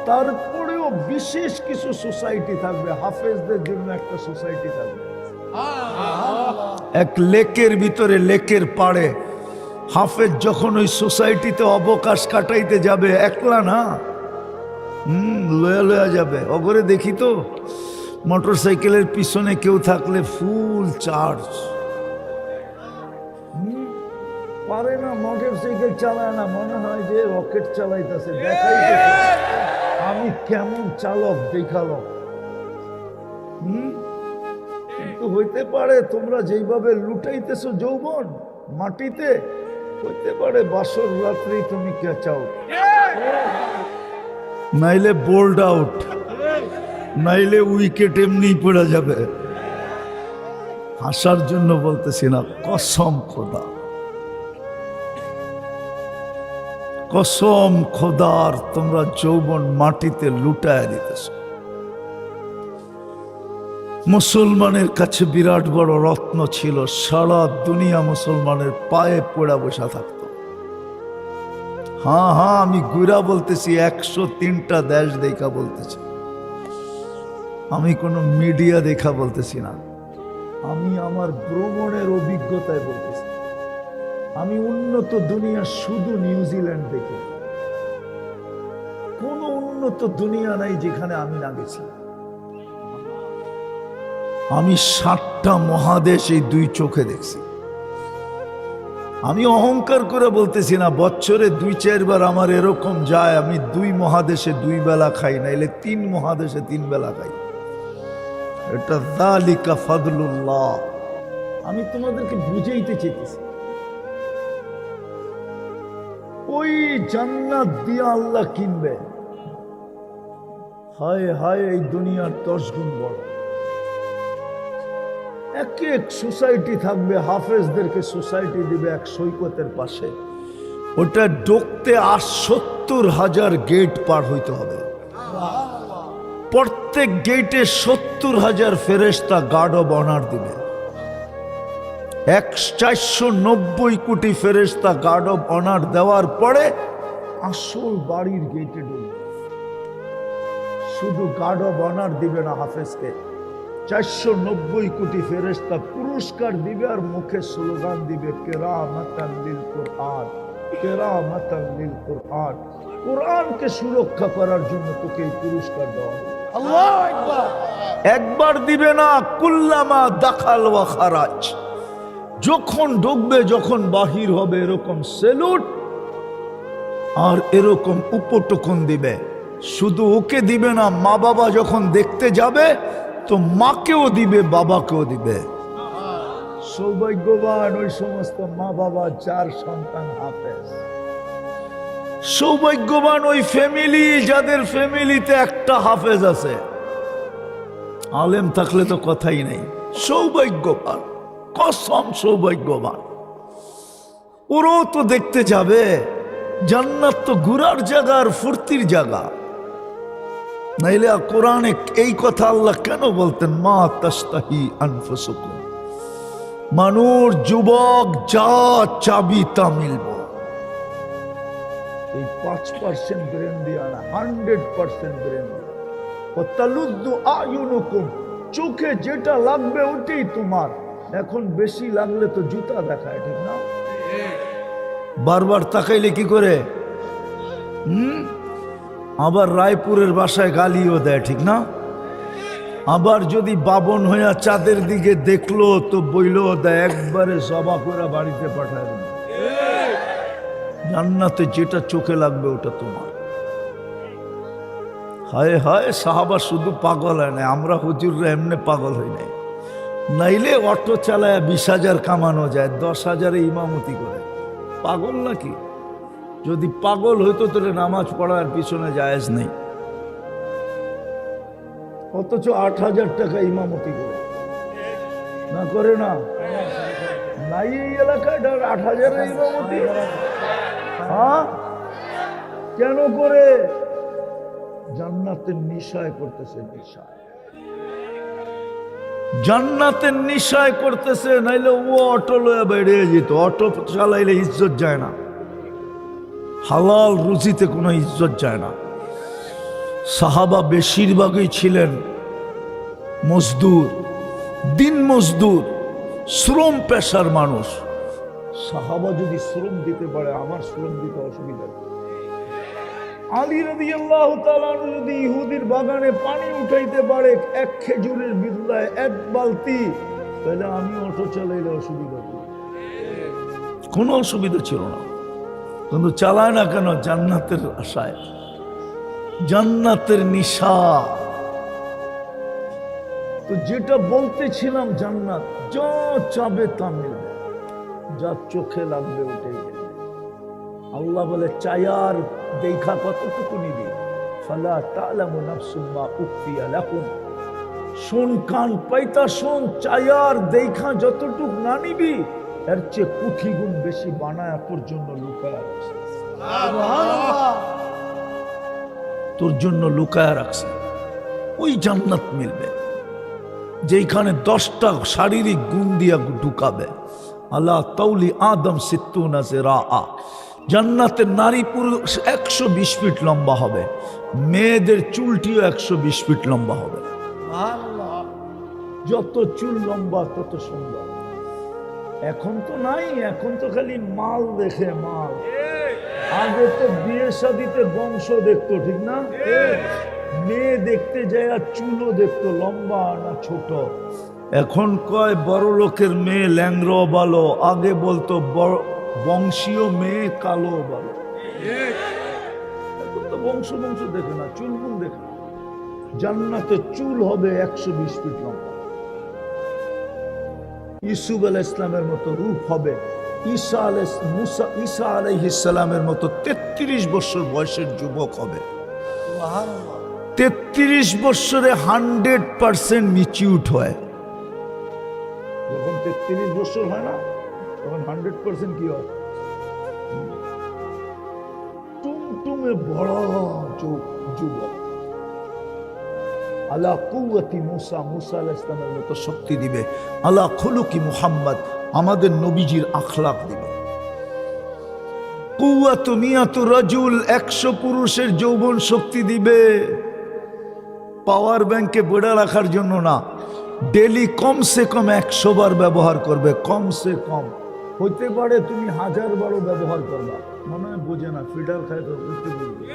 তারপরেও বিশেষ কিছু সোসাইটি থাকবে। হাফেজদের জন্য একটা সোসাইটি থাকবে। এক লেকের ভিতরে, লেকের পাড়ে হাফেজ যখন ওই সোসাইটিতে অবকাশ কাটাইতে যাবে, একলা না, লয়া লয়া যাবে। অগরে দেখি তো মোটর সাইকেলের পিছনে কেউ থাকলে ফুল চার্জ, পারে না মোটর সাইকেল চালায় না, মনে হয় যে রকেট চালাইতেছে। দেখাইতেছে আমি কেমন চালক, দেখালো। কিন্তু হইতে পারে তোমরা যেইভাবে লুটাইতেছো যৌবন মাটিতে, হইতে পারে বাসর রাত্রি তুমি ক্যাচাও, নাইলে বোল্ড আউট, নাইলে উইকেট এমনি পড়ে যাবে। হাসার জন্য বলতেছি না, কসম খোদা, কসম খোদার, তোমরা যৌবন মাটিতে লুটায় দিতেছ। মুসলমানের কাছে বিরাট বড় রত্ন ছিল, সারা দুনিয়া মুসলমানের পায়ে পড়া বসা থাকতো। হ্যাঁ হ্যাঁ, আমি গুড়া বলতেছি, 103টা দেশ দেখা বলতেছি, আমি কোনো মিডিয়া দেখা বলতেছি না, আমি আমার ভ্রমণের অভিজ্ঞতায় বলতেছি। আমি উন্নত দুনিয়া শুধু নিউজিল্যান্ড দেখি, কোনো উন্নত দুনিয়া নাই যেখানে আমি না গেছি। আমি 7টা মহাদেশ এই 2 চোখে দেখছি। আমি অহংকার করে বলতেছি না, বছরে 2-4 বার আমার এরকম যায়, আমি 2 মহাদেশে 2 বেলা খাই, না এলে 3 মহাদেশে 3 বেলা খাই। এটা যালিকা ফাদলুল্লাহ। আমি তোমাদেরকে বুঝাইতে চাইতেছি, ওই জান্নাত দিয়া আল্লাহ কিনবে। হায় হায়, এই দুনিয়ার 10 গুণ বড়। এক এক সোসাইটি থাকবে, হাফেজদেরকে সোসাইটি দিবে এক সৈকতের পাশে। ওটা ঢুকতে 70,000 গেট পার হইতে হবে। প্রত্যেক গেটে 70,000 ফেরেশতা গার্ড অব অনার দিবে। 490 কোটি ফেরেশতা গার্ড অব অনার দেওয়ার পরে আসল বাড়ির গেটে ঢুকবে। শুধু গার্ড অব অনার দিবে না হাফেজকে, 490 কোটি ফেরেশতা পুরস্কার দিবে আর মুখে স্লোগান দিবে, কেরামাতান লিল কুরআন, কেরামাতান লিল কুরআন। কোরআনকে সুরক্ষা করার জন্য তোকে এই পুরস্কার দেওয়া হবে। আল্লাহু আকবার। একবার দিবে না, কুল্লামা দাখাল ওয়া খারাজ, যখন ঢুকবে যখন বাহির হবে এরকম সেলুট আর এরকম উপটকন দিবে। শুধু ওকে দিবে না, মা বাবা যখন দেখতে যাবে তো মাকেও দিবে, বাবাকেও দিবে। সৌভাগ্যবান ওই সমস্ত মা বাবা যার সন্তান হাফেজ। সৌভাগ্যবান ওই ফ্যামিলি যাদের ফ্যামিলিতে একটা হাফেজ আছে। আলেম থাকলে তো কথাই নেই। সৌভাগ্যবান, কসম সৌভাগ্যবান। ওরাও তো দেখতে যাবে। জান্নাত তো ঘুরার জায়গা আর ফুর্তির জায়গা। নাইলে কোরআনে এই কথা আল্লাহ কেন বলতেন, মা তাস্তাহি আনফুসুকুম, মানুষ যুবক যা চাবি তা মিলব। এই 5% ব্রেন দিয়া না, 100% ব্রেন দিয়া। তালুদ্দু আয়ুনুকুম, চোখে যেটা লাগবে ওটাই তোমার। এখন বেশি লাগলে তো জুতা দেখায়, ঠিক না? বারবার তাকাইলে কি করে? আবার রায়পুরের বাসায় গালিও দেয়, ঠিক না? আবার যদি বাবন হইয়া চাঁদের দিকে দেখলো তো বইলো দেয়, একবারে জবা করে বাড়িতে পাঠায় দেবে। জান্নাতে যেটা চোখে লাগবে ওটা তোমার। হায় হায়, সাহাবা শুধু পাগল হয় না, আমরা হুজুররা এমনি পাগল হই নাই। নাইলে অটো চালায় 20,000 কামানো যায়, 10,000-এ ইমামতি করে। পাগল নাকি? যদি পাগল হইতো তাহলে নামাজ পড়ার পিছনে জায়েজ নেই। অথচ 8,000 টাকা ইমামতি করে না, করে না? নাই এই এলাকায় 8,000-এর ইমামতি? হ্যাঁ, কেন করে? জান্নাতের নিশায় করতেছে, নিশায়, জান্নাতের নিশায় করতেছে। নাইলে ও অটো লয়ে বেরিয়ে যেত। অটো চালাইলে ইজ্জত যায় না, হালাল রুজিতে কোনো ইজ্জত যায় না। সাহাবা বেশিরভাগই ছিলেন মজদুর, দিন মজদুর, শ্রম পেশার মানুষ। সাহাবা যদি শ্রম দিতে পারে, আমার শ্রম দিতে অসুবিধা নেই। আলী রাদিয়াল্লাহু তাআলা যদি ইহুদির বাগানে পানি উঠাইতে পারে এক খেজুরের বিড়লায় 1 বালতি, তাহলে আমি অটো চালাইলে অসুবিধা নেই, কোনো অসুবিধা ছিল না। কিন্তু চালায় না কেন? জান্নাতের আশায়, জান্নাতের নিশা। তো যেটা বলতেছিলাম, জান্নাত যা চাবে তা মিলবে, যা চোখে লাগবে ওটাই মিলবে। আল্লাহ বলে, চায়ার দেখা কতটুকু নিবি? ফালা তা'লামু নাফসুম মা উখফিয়া লাহুম। শোন, কান পাইতা শোন, চায়ার দেখা যতটুক না নিবি, এর চেয়ে কোটি গুণ বেশি বানায় তোর জন্য লুকায় রাখছে। তোর জন্য লুকায় রাখছে। ওই জান্নাত মিলবে যেখানে 10টা শারীরিক গুণ দিয়া ঢুকাবে। আলা তাউলি আদম 60 জিরাআ। জান্নাতের নারী পুরুষ 120 ফিট লম্বা হবে, মেয়েদের চুলটিও 120 ফিট লম্বা হবে। যত চুল লম্বা তত সুন্দর। এখন তো নাই, এখন তো খালি মাল দেখে, মাল। আগে তো বিয়ে শাদিতে বংশ দেখতো, ঠিক না? মেয়ে দেখতে যায় আর চুলও দেখতো লম্বা না ছোট। এখন কয় বড় লোকের মেয়ে ল্যাংড়ো ভালো, আগে বলতো বংশীয় মেয়ে কালো ভালো। এখন তো বংশ দেখে না, চুলগুল দেখে না। জান্নাতে চুল হবে 120 ফিট লম্বা। ইউসুফ আলাইহিস সালামের মতো রূপ হবে। ঈসা আলাইহিস সালামের মতো 33 বছর বয়সের যুবক হবে। 33 বছরে 100% মিচিউট হয়। যখন 33 বছর হয় না, তখন 100% কি হয়? টুমটুমে বড় যুবক। আলা কুওয়াতি মুসা, মুসা আলাইহিস সালামের মতো শক্তি দিবে। আলা খুলুকি মুহাম্মদ, আমাদের নবীজির আখলাক দিবে। কুওয়াতু মিয়াতু রাজুল, 100 পুরুষের যৌবন শক্তি দিবে। পাওয়ার ব্যাংকে বেড়া রাখার জন্য না, ডেলি কমসে কম 100 বার ব্যবহার করবে। কমসে কম হইতে পারে তুমি 1000 বারও ব্যবহার করবা। মনে হয় বোঝে না, ফিডার খায় তো করতে বুঝবো,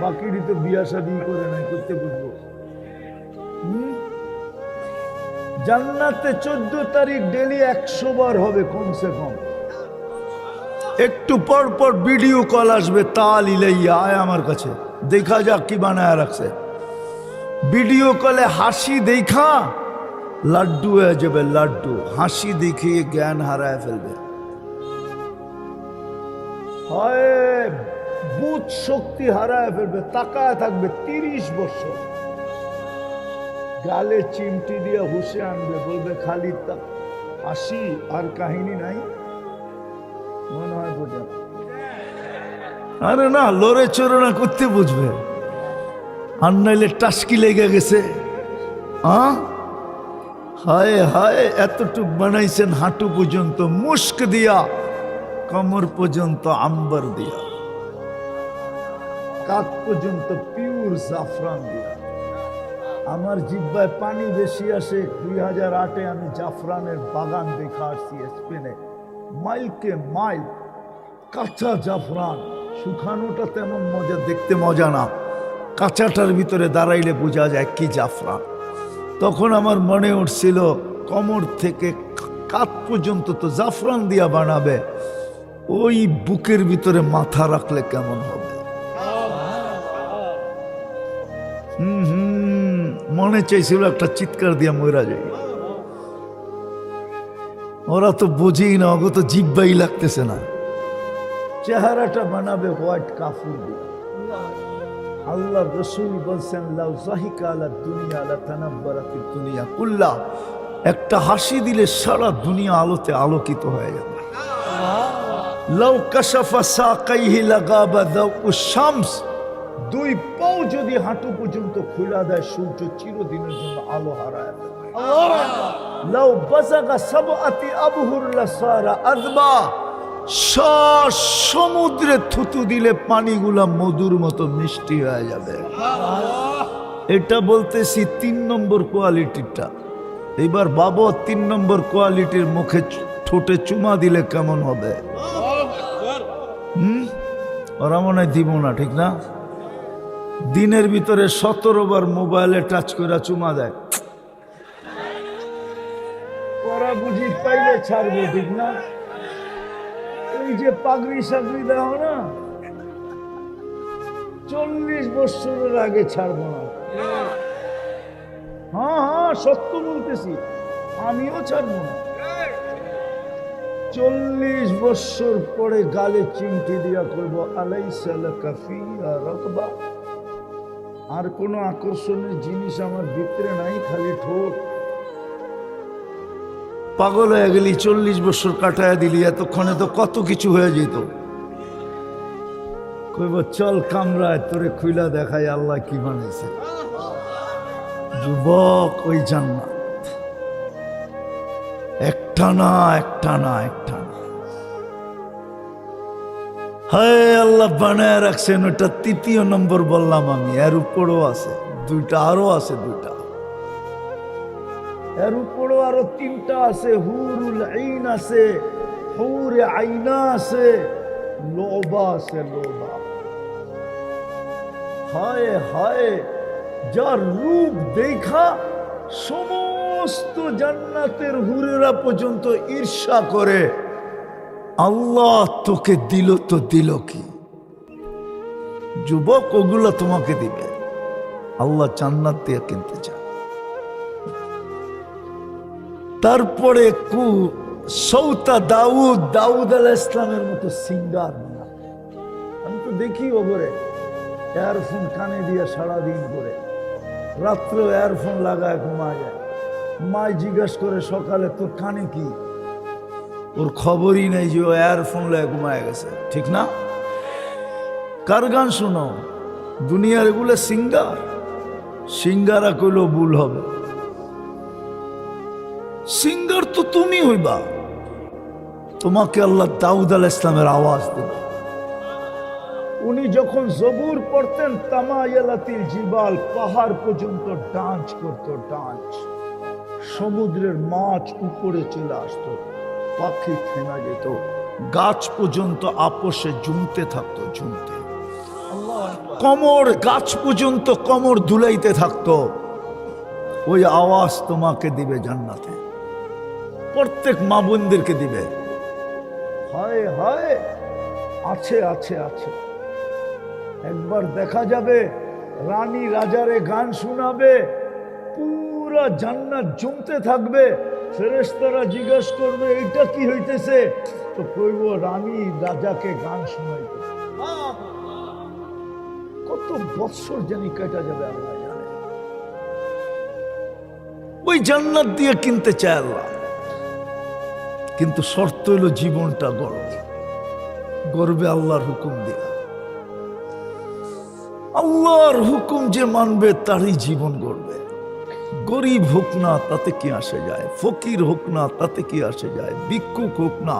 বাকিরই তো বিয়া শাদী করে নাই, করতে বুঝবো। জান্নাতে 14 তারিখ ডেলি 100 বার হবে কমসে কম। একটু পর পর ভিডিও কল আসবে, তাল ইলাইয়া, আয় আমার কাছে, দেখা যাক কি বানায় রাখছে। ভিডিও কলে হাসি দেখা লাড্ডু হয়ে যাবে, লাড্ডু। হাসি দেখিয়ে জ্ঞান হারায় ফেলবে। হয় বুধ শক্তি হারায় ফেলবে, তাকায় থাকবে 30 বছর। গালে চিমটি দিয়ে হুসে আনবে, বলবে খালি হাসি আর কাহিনী নাই। মনে হয় বোঝা, আরে না, লড়ে চড়ে না করতে বুঝবে। আর নাইলে টাস্কি লেগে গেছে। হায় হায়, এতটুক বানাইছেন হাঁটু পর্যন্ত মুস্ক দিয়া, কমর পর্যন্ত আম্বার দিয়া। কাঁধ পর্যন্ত পিওর জাফরান দিয়া। আমার জিহ্বায় পানি বেশি আসে। 2008-এ আমি জাফরানের বাগান দেখা আসছি স্পেনে, মাইলকে মাইল কাঁচা জাফরান। শুকানোটা তেমন মজা, দেখতে মজা না, কাঁচাটার ভিতরে দাঁড়াইলে বোঝা যায় কি জাফরান। তখন আমার মনে উঠছিল কোমর থেকে কাঁধ পর্যন্ত তো জাফরান দিয়া বানাবে, ওই বুকের ভিতরে মাথা রাখলে কেমন হবে। মনে চাইছিল একটা চিৎকার দিয়া মইরা যাই। ওরা তো বুঝেই না, ওগো তো জিব্বাই লাগতেছে না। চেহারাটা বানাবে হোয়াইট কাফুর দিয়ে। আল্লাহ রসুল বলছেন, লাউ যাহিকা আলা দুনিয়া লাতানাব্বারাতিদ দুনিয়া কুল্লা, একটা হাসি দিলে সারা দুনিয়া আলোতে আলোকিত হয়ে যাবে। লাউ কাশাফা সাকাইহি লাগাবা দাউস শামস, দুই পাও যদি হাঁটু পর্যন্ত খুলে দেয়, সূর্য চিরদিনের জন্য আলো হারায় দেবে। লাউ বাযাগা সাবআতি আবহুর লাসারা আযবা, সমুদ্রে থুতু দিলে পানিগুলা মধুর মতো মিষ্টি হয়ে যাবে। এটা বলতেছি 3 নম্বর কোয়ালিটিটা। এবার বাবা 3 নম্বর কোয়ালিটির মুখে ঠোঁটে চুমা দিলে কেমন হবে? ওরা মনে হয় দিব না, ঠিক না? দিনের ভিতরে 17 বার মোবাইলে টাচ করে চুমা দেয়। ওরা বুঝি পাইলে ছাড়বে, ঠিক না? এই যে পাগড়ি সাগড়ি দাও না, 40 বছরের আগে ছাড়বো না। হ্যাঁ, সত্য বলতেছি, আমিও ছাড়বো না। 40 বছর পরে গালে চিমটি দিয়া করবো, আলাইসা লাকা ফিয়া রাগবা। আর কোনো আকর্ষণের জিনিস আমার ভিতরে নাই, খালি ঠোঁট। পাগল হয়ে গেলি, 40 বছর কাটায় দিলি, এতক্ষণে তো কত কিছু হয়ে যেত। কইব চল কামরায় তোরে খুইলা দেখাই আল্লাহ কি বানাইছে। যুবক, ওই জান্নাত একটা না, একটা না, একটা না। হায় আল্লাহ বানায় রাখছেন। ওটা 3 নম্বর বললাম আমি, এর উপরও আছে 2টা, আরো আছে 2টা, এর উপরও আরো 3টা আছে। হুরুল আইন আছে, হুরে আইনা আছে, লোবা আছে, লোবা। হায় হায়, যার রূপ দেখা সমস্ত জান্নাতের হুরেরা পর্যন্ত ঈর্ষা করে, আল্লাহ তোকে দিল তো দিল কি? যুবক, ওগুলো তোমাকে দিবে। আল্লাহ জান্নাত দিয়ে কিনতে চায়। তারপরে সৌতা দাউদ, দাউদ আলাইহিস সালামের মতো সিঙ্গার না। আমি তো দেখি ওপরে এয়ারফোন কানে দিয়ে সারাদিন করে, রাত্রে এয়ারফোন লাগায় ঘুমায় যায়। মায় জিজ্ঞাসা করে সকালে তোর কানে কি? ওর খবরই নেই যে ও এয়ারফোন লাগে ঘুমায় গেছে, ঠিক না? কার গান শোনো? দুনিয়ার এগুলো সিঙ্গার। সিঙ্গারা কইলেও ভুল হবে। সিঙ্গার তো তুমি হইবা। তোমাকে আল্লাহ দাউদ আলাইহিস সালামের আওয়াজ দেবে। উনি যখন জবুর পড়তেন, তামায়ালাতিল জিবাল, পাহাড় পর্যন্ত ডান্স করতো, ডান্স। সমুদ্রের মাছ উপরে চলে আসতো, পাখি থেমে যেত, গাছ পর্যন্ত আপোষে ঝুমতে থাকতো, ঝুমতে। কমর, গাছ পর্যন্ত কমর দুলাইতে থাকতো। ওই আওয়াজ তোমাকে দিবে জান্নাতে, প্রত্যেক মা বোনদেরকে দিবে। হায় হায়, আছে আছে আছে। একবার দেখা যাবে রানী রাজারে গান শোনাবে, পুরা জান্নাত জমতে থাকবে। ফেরেশতারা জিজ্ঞেস করবে এটা কি হইতেছে? তো কইব রানী রাজাকে গান শোনাইতে। কত বৎসর জানি কেটে যাবে আল্লাহ জানে। ওই জান্নাত দিয়ে কিনতে চায় আল্লাহ, কিন্তু শর্ত হলো জীবনটা গড়বে, গড়বে আল্লাহর হুকুম দিয়ে। আল্লাহর হুকুম যে মানবে তারই জীবন গড়বে। গরিব হোক না তাতে কি আসে যায়, ফকির হোক না তাতে কি আসে যায়, ভিক্ষুক হোক না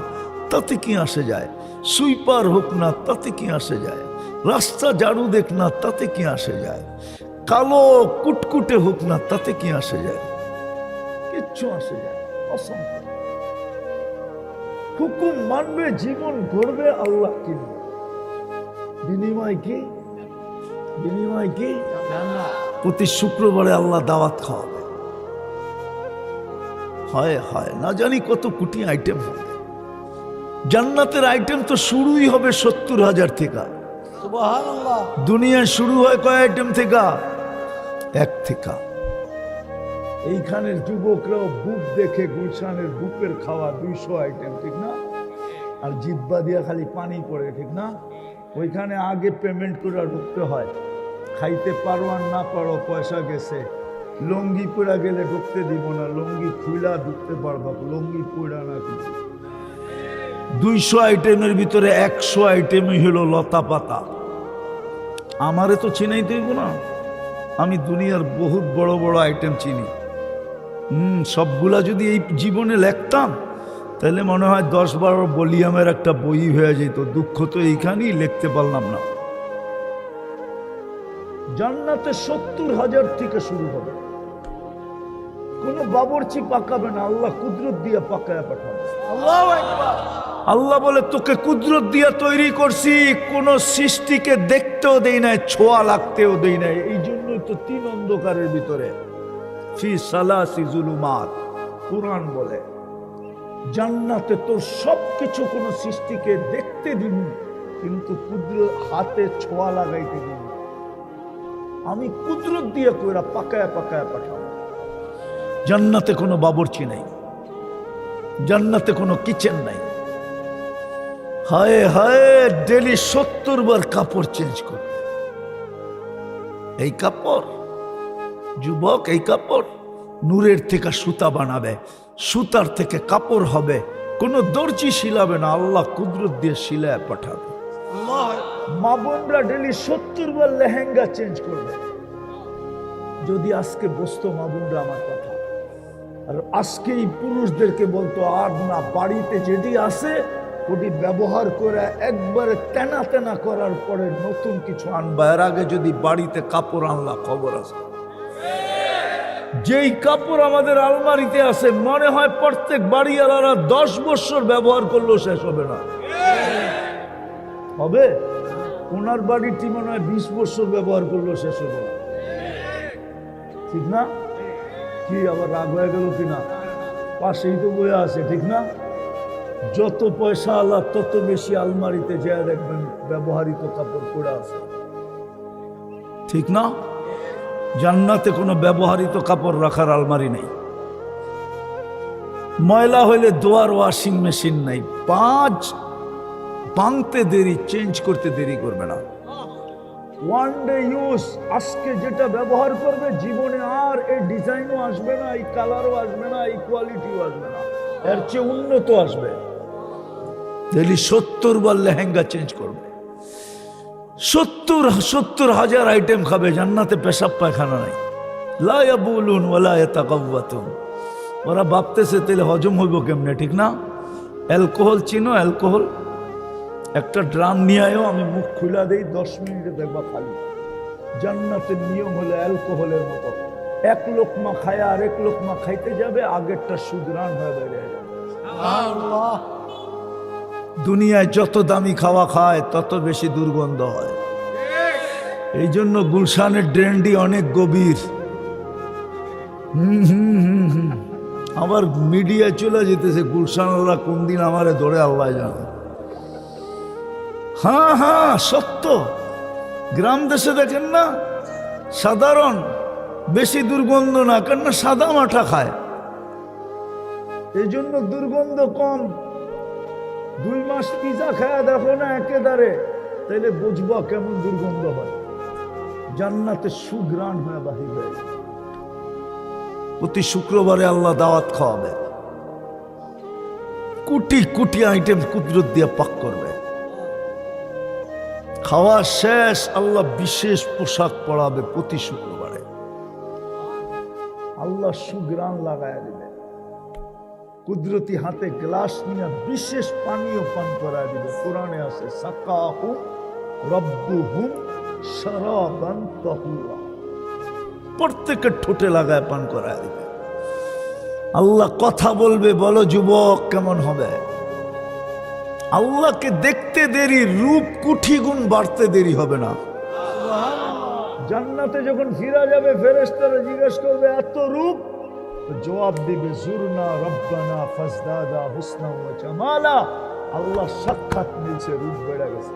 তাতে কি আসে যায়, সুইপার হোক না তাতে কি আসে যায়, রাস্তা ঝাড়ু দেখ না, তাতে কি আসে যায়? কালো কুটকুটে হোক না, তাতে কি আসে যায়? কিচ্ছু আসে যায়? অসম্ভব। হুকুম মানবে, জীবন গড়বে, আল্লাহ কিনবে। বিনিময় কি? বিনিময় কি? প্রতি শুক্রবারে আল্লাহ দাওয়াত খাওয়াবে। হয় হয় না জানি কত কোটি আইটেম হবে। জান্নাতের আইটেম তো শুরুই হবে 70,000 থেকে। দুনিয়া শুরু হয় কয় আইটেম থেকে? এক থেকে। এইখানের যুবকরাও বুক দেখে গুলশানের বুকের খাওয়া 200 আইটেম, ঠিক না? আর জিব্বা দিয়া খালি পানি পড়ে, ঠিক না? ওইখানে আগে পেমেন্ট করে ঢুকতে হয়। খাইতে পারো আর না পারো, পয়সা গেছে। লঙ্গি পড়া গেলে ঢুকতে দিব না, লঙ্গি খুইলা ঢুকতে পারবা, লঙ্গি পড়া না কিছু। 200 আইটেমের ভিতরে 100 আইটেমই হলো লতা পাতা। আমারে তো চিনাই দেব না, আমি দুনিয়ার বহুত বড় বড় আইটেম চিনি। সবগুলা যদি এই জীবনে লিখতাম তাহলে মনে হয় 10-12 ভলিউমের একটা বই হয়ে যেত। দুঃখ তো এইখানেই লিখতে পারলাম না। জান্নাতে 70,000 থেকে শুরু হবে। কোন বাবরচি পাকাবে না, আল্লাহ কুদরত দিয়ে পাকায় পাঠাবে। আল্লাহু আকবার। আল্লাহ বলে তোকে কুদরত দিয়া তৈরি করছি, কোন সৃষ্টিকে দেখতেও দেই নাই, ছোঁয়া লাগতেও দেই নাই। এই জন্যই তো 3 অন্ধকারের ভিতরে ফি সালাসি জুলুমাত। কুরআন বলে জান্নাতে তোর সবকিছু কোন সৃষ্টিকে দেখতে দিবি, কিন্তু কুদরত হাতে ছোঁয়া লাগাইতে দিবি। আমি কুদরত দিয়ে কইরা পাকায় পাকায় পাঠাবো। জান্নাতে কোনো বাবরচি নাই, জান্নাতে কোনো কিচেন নাই। হায় হায়, ডেলি 70 বার কাপড় চেঞ্জ করবে। এই কাপড় যুবক, এই কাপড় নূরের থেকে সুতা বানাবে, সুতার থেকে কাপড় হবে। কোনো দর্জি শিলাবে না, আল্লাহ কুদরত দিয়ে শিলায় পাঠাবে। মা বোনরা ডেলি 70 বার লেহেঙ্গা চেঞ্জ করবে। যদি আজকে বসতো মা বোনরা আমার কথা, আর আজকেই পুরুষদেরকে বলতো আর না, বাড়িতে যেটি আছে ওটি ব্যবহার করে একবারে তেনা তেনা করার পরে নতুন কিছু আনবা। এর আগে যদি বাড়িতে কাপড় আনলা, খবর আছে। যেই কাপড় আমাদের আলমারিতে আছে, মনে হয় প্রত্যেক বাড়িওয়ালারা 10 বছর ব্যবহার করলেও শেষ হবে না। হবে? ওনার বাড়িটি মনে হয় 20 বছর ব্যবহার করলেও শেষ হবে না, ঠিক না? কি আবার রাগ হয়ে গেল কিনা? পাশেই তো বইয়া আছে, ঠিক না? যত পয়সা আল্লাহ তত বেশি আলমারিতে যা দেখবেন ব্যবহৃত কাপড় পরে আছে, ঠিক না? জান্নাতে কোনো ব্যবহৃত কাপড় রাখার আলমারি নেই। ময়লা হইলে ধোয়ার ওয়াশিং মেশিন নাই। 5 ভাঙতে দেরি, চেঞ্জ করতে দেরি করবে না। ওয়ান ডে ইউজ, আজকে যেটা ব্যবহার করবে জীবনে আর এই ডিজাইনও আসবে না, এই কালারও আসবে না, এই কোয়ালিটিও আসবে না, এর চেয়ে উন্নত আসবে। ডেলি 70 বার লেহেঙ্গা চেঞ্জ করবে। 70,000 আইটেম খাবে। জান্নাতে পেশাব পায়খানা নাই। লা ইয়াবুলুন ওয়ালা ইয়াতাকাওয়াতুন। ওরা ভাবতেছে তাহলে হজম হইব কেমনে, ঠিক না? অ্যালকোহল চিনো? অ্যালকোহল একটা ড্রাম নিয়ে আয়ো, আমি মুখ খুলা দেই, 10 মিনিটে দেখবা খালি। জান্নাতের নিয়ম হলো অ্যালকোহলের মতো, 1 লোকমা খায় আর 1 লোকমা খাইতে যাবে, আগেরটা সুদরান হয়ে বেরিয়ে যাবে। আল্লাহ। দুনিয়ায় যত দামি খাওয়া খায় তত বেশি দুর্গন্ধ হয়। এই জন্য গুলশানের ড্রেনটি অনেক গভীর। আবার মিডিয়ায় চলে যেতেছে গুলশানরা কোন দিন আমারে ধরে আল্লাহ জানে। হ্যাঁ হ্যাঁ, সত্য। গ্রাম দেশে দেখেন না, সাধারণ বেশি দুর্গন্ধ না, কেননা সাদা মাঠা খায়, এই জন্য দুর্গন্ধ কম। 2 মাস পিজা খায়া দেখো না একেবারে, তাইলে বুঝবো কেমন দুর্গন্ধ হয়। জান্নাতে সুঘ্রাণ হয়ে বাহির হয়ে। প্রতি শুক্রবারে আল্লাহ দাওয়াত খাওয়াবে, কোটি কোটি আইটেম কুদরত দিয়ে পাক করবে। খাওয়া শেষ, আল্লাহ বিশেষ পোশাক পরাবে প্রতি শুক্রবারে। আল্লাহ সুঘ্রাণ লাগায় দিবে। কুদরতি হাতে গ্লাস নিয়ে বিশেষ পানীয় পান করায় দিবে। কোরআনে আছে সাকাহুম রব্বুহুম শারাবান তাহুরা, প্রত্যেকের ঠোঁটে লাগায় পান করায় দিবে। আল্লাহ কথা বলবে, বলো যুবক কেমন হবে? আল্লাহকে দেখতে দেরি, রূপ কোটি গুণ বাড়তে দেরি হবে না। জান্নাতে যখন ফিরা যাবে ফেরেশতারা জিজ্ঞেস করবে এত রূপ, জবাব দিবে জুরনা রব্বানা ফাজদাদা হুসনা ওয়া জামালা। আল্লাহ সাক্ষাৎ মিলছে, রূপ বেড়ে গেছে।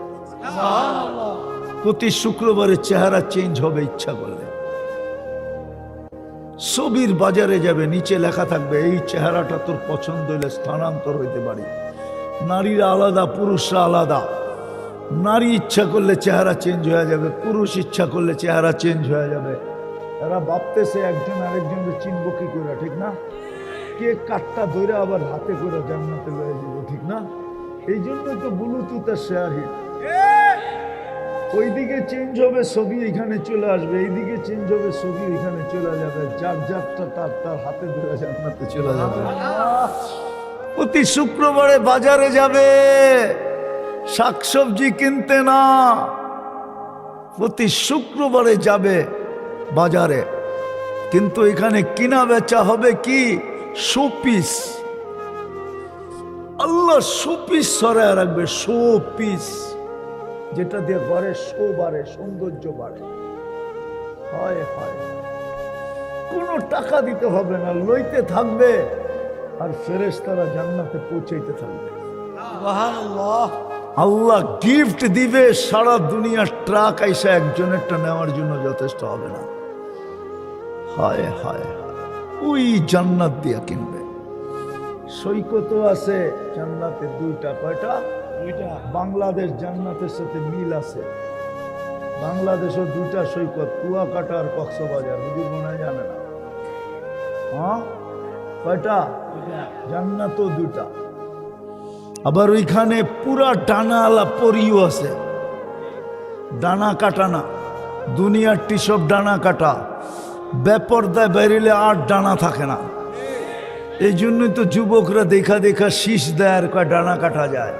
প্রতি শুক্রবারে চেহারা চেঞ্জ হবে ইচ্ছা করলে। ছবির বাজারে যাবে, নিচে লেখা থাকবে এই চেহারাটা তোর পছন্দ হইলে স্থানান্তর হইতে পারি। নারীরা আলাদা, পুরুষরা আলাদা। নারী ইচ্ছা করলে চেহারা চেঞ্জ হয়ে যাবে, পুরুষ ইচ্ছা করলে চেহারা চেঞ্জ হয়ে যাবে। এরা ভাবতেছে একজন আরেকজনকে চিনব কি করে, ঠিক না? কে কাঠটা ধরে আবার হাতে করে জান্নাতে লয়ে দিব, ঠিক না? এই জন্যই তো ব্লুটুথ আর শেয়ার হিট। ওইদিকে চেঞ্জ হবে ছবি, এখানে চলে আসবে, এইদিকে চেঞ্জ হবে ছবি, এখানে চলে যাবে। যার যারটা তার তার হাতে ধরে জান্নাতে চলে যাবে। প্রতি শুক্রবারে বাজারে যাবে, শাকসবজি কিনতে না, প্রতি শুক্রবারে যাবে বাজারে, কিন্তু এখানে কিনা বেচা হবে কি শোপিস। আল্লাহ শোপিস সরায় রাখবে, শোপিস, যেটা দিয়ে ঘরে শো বাড়ে, সৌন্দর্য বাড়ে। হয় হয়, কোনো টাকা দিতে হবে না, লইতে থাকবে আর ফেরেশতারা জান্নাতে পৌঁছাইতে থাকবে। আল্লাহ গিফট দিবে, সারা দুনিয়ার ট্রাক আইসা একজনেরটা নেওয়ার জন্য যথেষ্ট হবে না। হায় হায়, ওই জান্নাত দিয়া কিনবে। সৈকত আছে জান্নাতে দুইটা। কয়টা? দুইটা। বাংলাদেশ জান্নাতের সাথে মিল আছে। বাংলাদেশও দুইটা সৈকত, কুয়াকাটা আর কক্সবাজার। হুজুর মনে হয় জানে না? হ্যাঁ, কয়টা? জান্নাতও দুইটা। আবার ওইখানে পুরা ডানাওয়ালা পরিও আছে, ডানা কাটা না। দুনিয়ারটি সব ডানা কাটা, বেপরদায় বেরিলে আর ডানা থাকে না। এই জন্যই তো যুবকরা দেখা দেখা শীষ দেয় আর কয় ডানা কাটা যায়।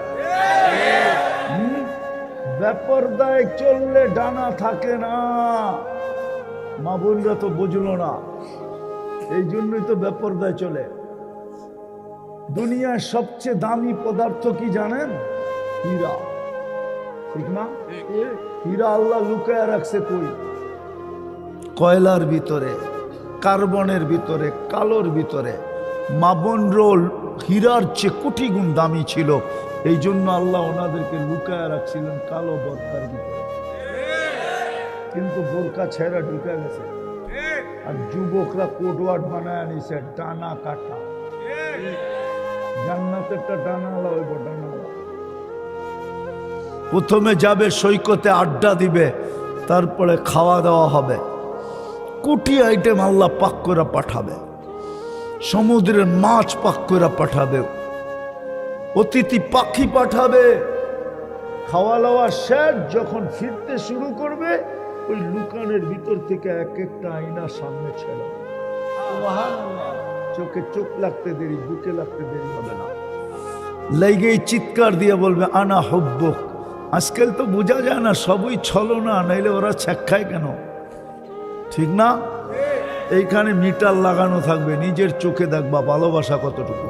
বেপরদায় চললে ডানা থাকে না। মা বোনরা তো বুঝলো না, এই জন্যই তো বেপরদায় চলে। দুনিয়ার সবচেয়ে দামি পদার্থ কি জানেন? হীরা, ঠিক না? হীরা আল্লাহ লুকায় রাখছে কই? কয়লার ভিতরে, কার্বনের ভিতরে, কালোর ভিতরে। মাবন রোল হীরার চেয়ে কোটি গুণ দামি ছিল, এই জন্য আল্লাহ ওনাদেরকে লুকায় রাখছিলেন কালো বোরকার ভিতরে। কিন্তু বোরকা ছেড়া ঢুকে গেছে, আর যুবকরা কোটওয়ার্ড বানায় আনিছে ডানা কাটা। জান্নাতেরটা ডানাওয়ালা হইব, ডানাওয়ালা। প্রথমে যাবে সৈকতে, আড্ডা দিবে, তারপরে খাওয়া দাওয়া হবে। কোটি আইটেম আল্লাহ পাক করে পাঠাবে, সমুদ্রের মাছ পাক করে পাঠাবে, অতিথি পাখি পাঠাবে। খাওয়া দাওয়া শেষ, যখন ফিরতে শুরু করবে ওই লুকানের ভিতর থেকে এক একটা আয়না সামনে ছেড়ে, চোখে চোখ লাগতে দেরি, বুকে লাগতে দেরি হবে না। লেগেই চিৎকার দিয়ে বলবে আনা হুব্বুক। আজকাল তো বোঝা যায় না, সবই ছলনা, নাইলে ওরা ছ্যাক কেন, ঠিক না? এইখানে মিটার লাগানো থাকবে, নিজের চোখে দেখবা ভালোবাসা কতটুকু।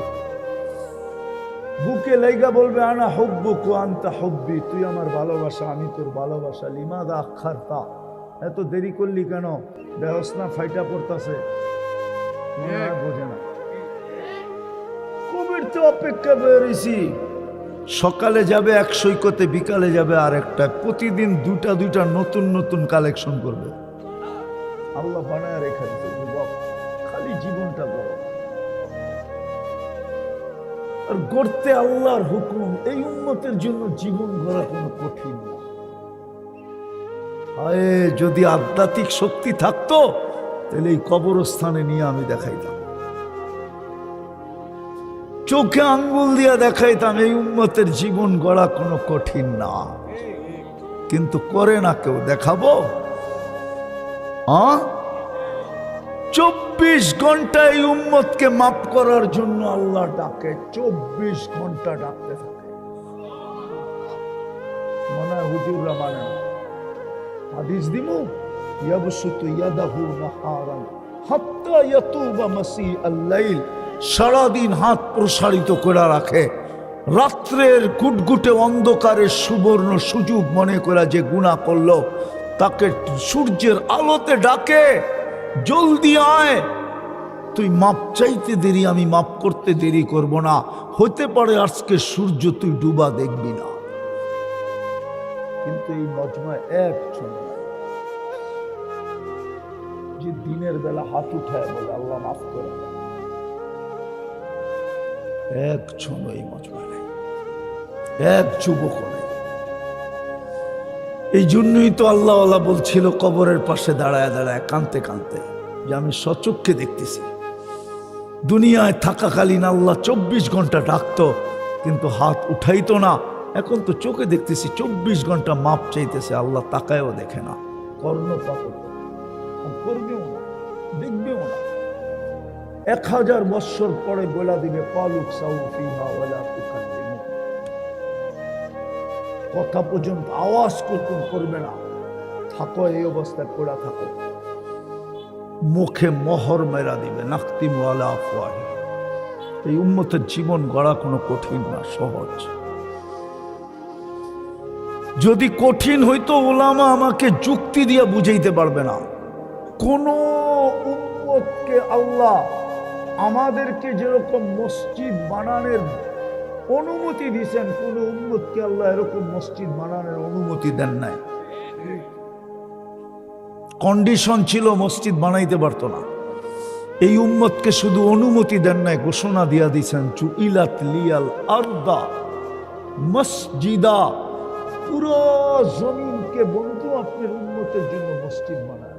বুকে লাইগা বলবে আনা হুব্বুক ওয়া আনতা হুব্বি, তুই আমার ভালোবাসা, আমি তোর ভালোবাসা। লিমাযা আখারতা, এত দেরি করলি কেন? বেহসনা ফাইটা পড়তাছে, বোঝে না। কবির তো অপেক্ষা বেরিয়েছি, সকালে যাবে এক সৈকতে, বিকালে যাবে আর একটা। প্রতিদিন দুটা দুইটা নতুন নতুন কালেকশন করবে। আল্লাহ বানায় রেখা দিতে, যুবক খালি জীবনটা করো। আর গড়তে আল্লাহর হুকুম, এই উম্মতের জন্য জীবন গড়া কোনো কঠিন না। হায়, যদি আধ্যাত্মিক শক্তি থাকতো তাহলে এই কবরস্থানে নিয়ে আমি দেখাইতাম, চোখে আঙ্গুল দিয়া দেখাইতাম এই উম্মতের জীবন গড়া কোনো কঠিন না। কিন্তু করে না কেউ, দেখাবো? 24 ঘন্টা এই উম্মতকে মাফ করার জন্য আল্লাহ ডাকে, 24 ঘন্টা ডাকতে থাকে। মনে হয় হুজুররা মানে না। হাদিস দিমু ইয়াবসুতু ইয়াদাহু নাহারান হাত্তা ইয়াতুবা মাসিআল লাইল, সারাদিন হাত প্রসারিত করে রাখে, রাত্রের গুটগুটে অন্ধকারে সুবর্ণ সুযোগ মনে করে যে গুনাহ করলো তাকে সূর্যের আলোতে ডাকে, জলদি আয়, তুই মাপ চাইতে দেরি, আমি মাপ করতে দেরি করব না, হতে পারে আজকে সূর্য তুই ডুবা দেখবি না। কিন্তু এই মজমায় একজন যে দিনের বেলা হাত উঠায় বলে আল্লাহ মাফ করে, একজন এই মজমায় নেই, এক যুবক নেই। এই জন্যই তো আল্লাহওয়ালা বলছিল কবরের পাশে দাঁড়ায় দাঁড়ায় কাঁদতে কাঁদতে যে আমি সচক্ষে দেখতেছি দুনিয়ায় থাকাকালীন আল্লাহ 24 ঘন্টা ডাকতো কিন্তু হাত উঠাইতো না, এখন তো চোখে দেখতেছি 24 ঘন্টা মাপ চাইতেছে, আল্লাহ তাকায়ও দেখে না, কর্ণপাত করবেও না, দেখবেও না। 1000 বৎসর পরে বলা দিবে পালুক সাউফিহা ওয়ালা তুকাল্লিমু, কথা পর্যন্ত আওয়াজ করবে না, থাকো এই অবস্থায় পড়া থাকো, মুখে মোহর মেরা দিবে নাখতিমু আলা আফওয়াহি। এই উম্মতের জীবন গড়া কোনো কঠিন না, সহজ। যদি কঠিন হইতো ওলামা আমাকে যুক্তি দিয়ে বুঝাইতে পারবে না। কোন উম্মতকে আল্লাহ আমাদেরকে যেরকম মসজিদ বানানোর অনুমতি দিয়েছেন, কোন উম্মতকে আল্লাহ এরকম মসজিদ বানানোর অনুমতি দেন নাই। কন্ডিশন ছিল মসজিদ বানাইতে পারতো না, এই উম্মতকে শুধু অনুমতি দেন নাই, ঘোষণা দিয়া দিয়েছেন জুইলাত লিয়াল আরদা মসজিদা, পুরো জমিনকে বন্ধু আপনার উম্মতের জন্য মসজিদ বানায়।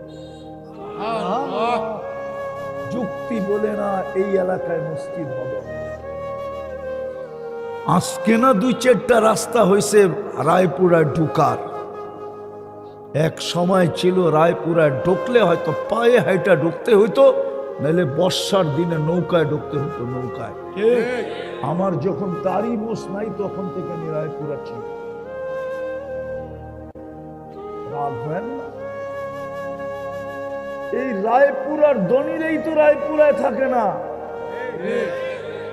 যুক্তি বলে না এই এলাকায় মসজিদ হবে। আজকে না 2-4টা রাস্তা হয়েছে রায়পুরায় ঢুকার, এক সময় ছিল রায়পুরায় ঢুকলে হয়তো পায়ে হাইটা ঢুকতে হইতো, নাহলে বর্ষার দিনে নৌকায় ঢুকতে হতো, নৌকায়। আমার যখন তারই মোষ নাই তখন থেকে আমি রায়পুরা ছিল। রাগ হয় না? এই রায়পুরার ধনীরাই তো রায়পুরায় থাকে না,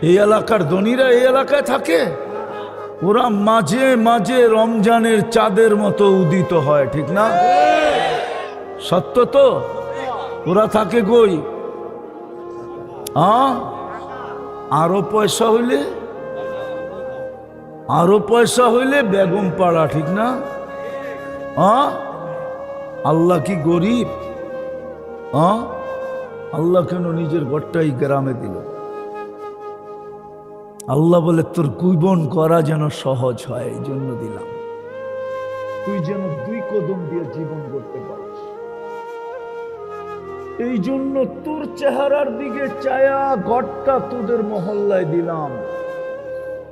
এই এলাকার ধনীরা এই এলাকায় থাকে। ওরা মাঝে মাঝে রমজানের চাঁদের মতো উদিত হয়, ঠিক না? সত্য তো? ওরা থাকে কই? আরো পয়সা হইলে বেগম পাড়া, ঠিক না? আল্লাহ কি গরিব? আল্লাহ কেন নিজের ঘরটাই গ্রামে দিল? আল্লাহ বলে তোর কুইবন করা যেন সহজ হয়, এই জন্য দিলাম, তুই যেন 2 কদম দিয়ে জীবন করতে পারিস। এই জন্য তোর চেহারার দিকে চায়া ঘরটা তোদের মহল্লায় দিলাম,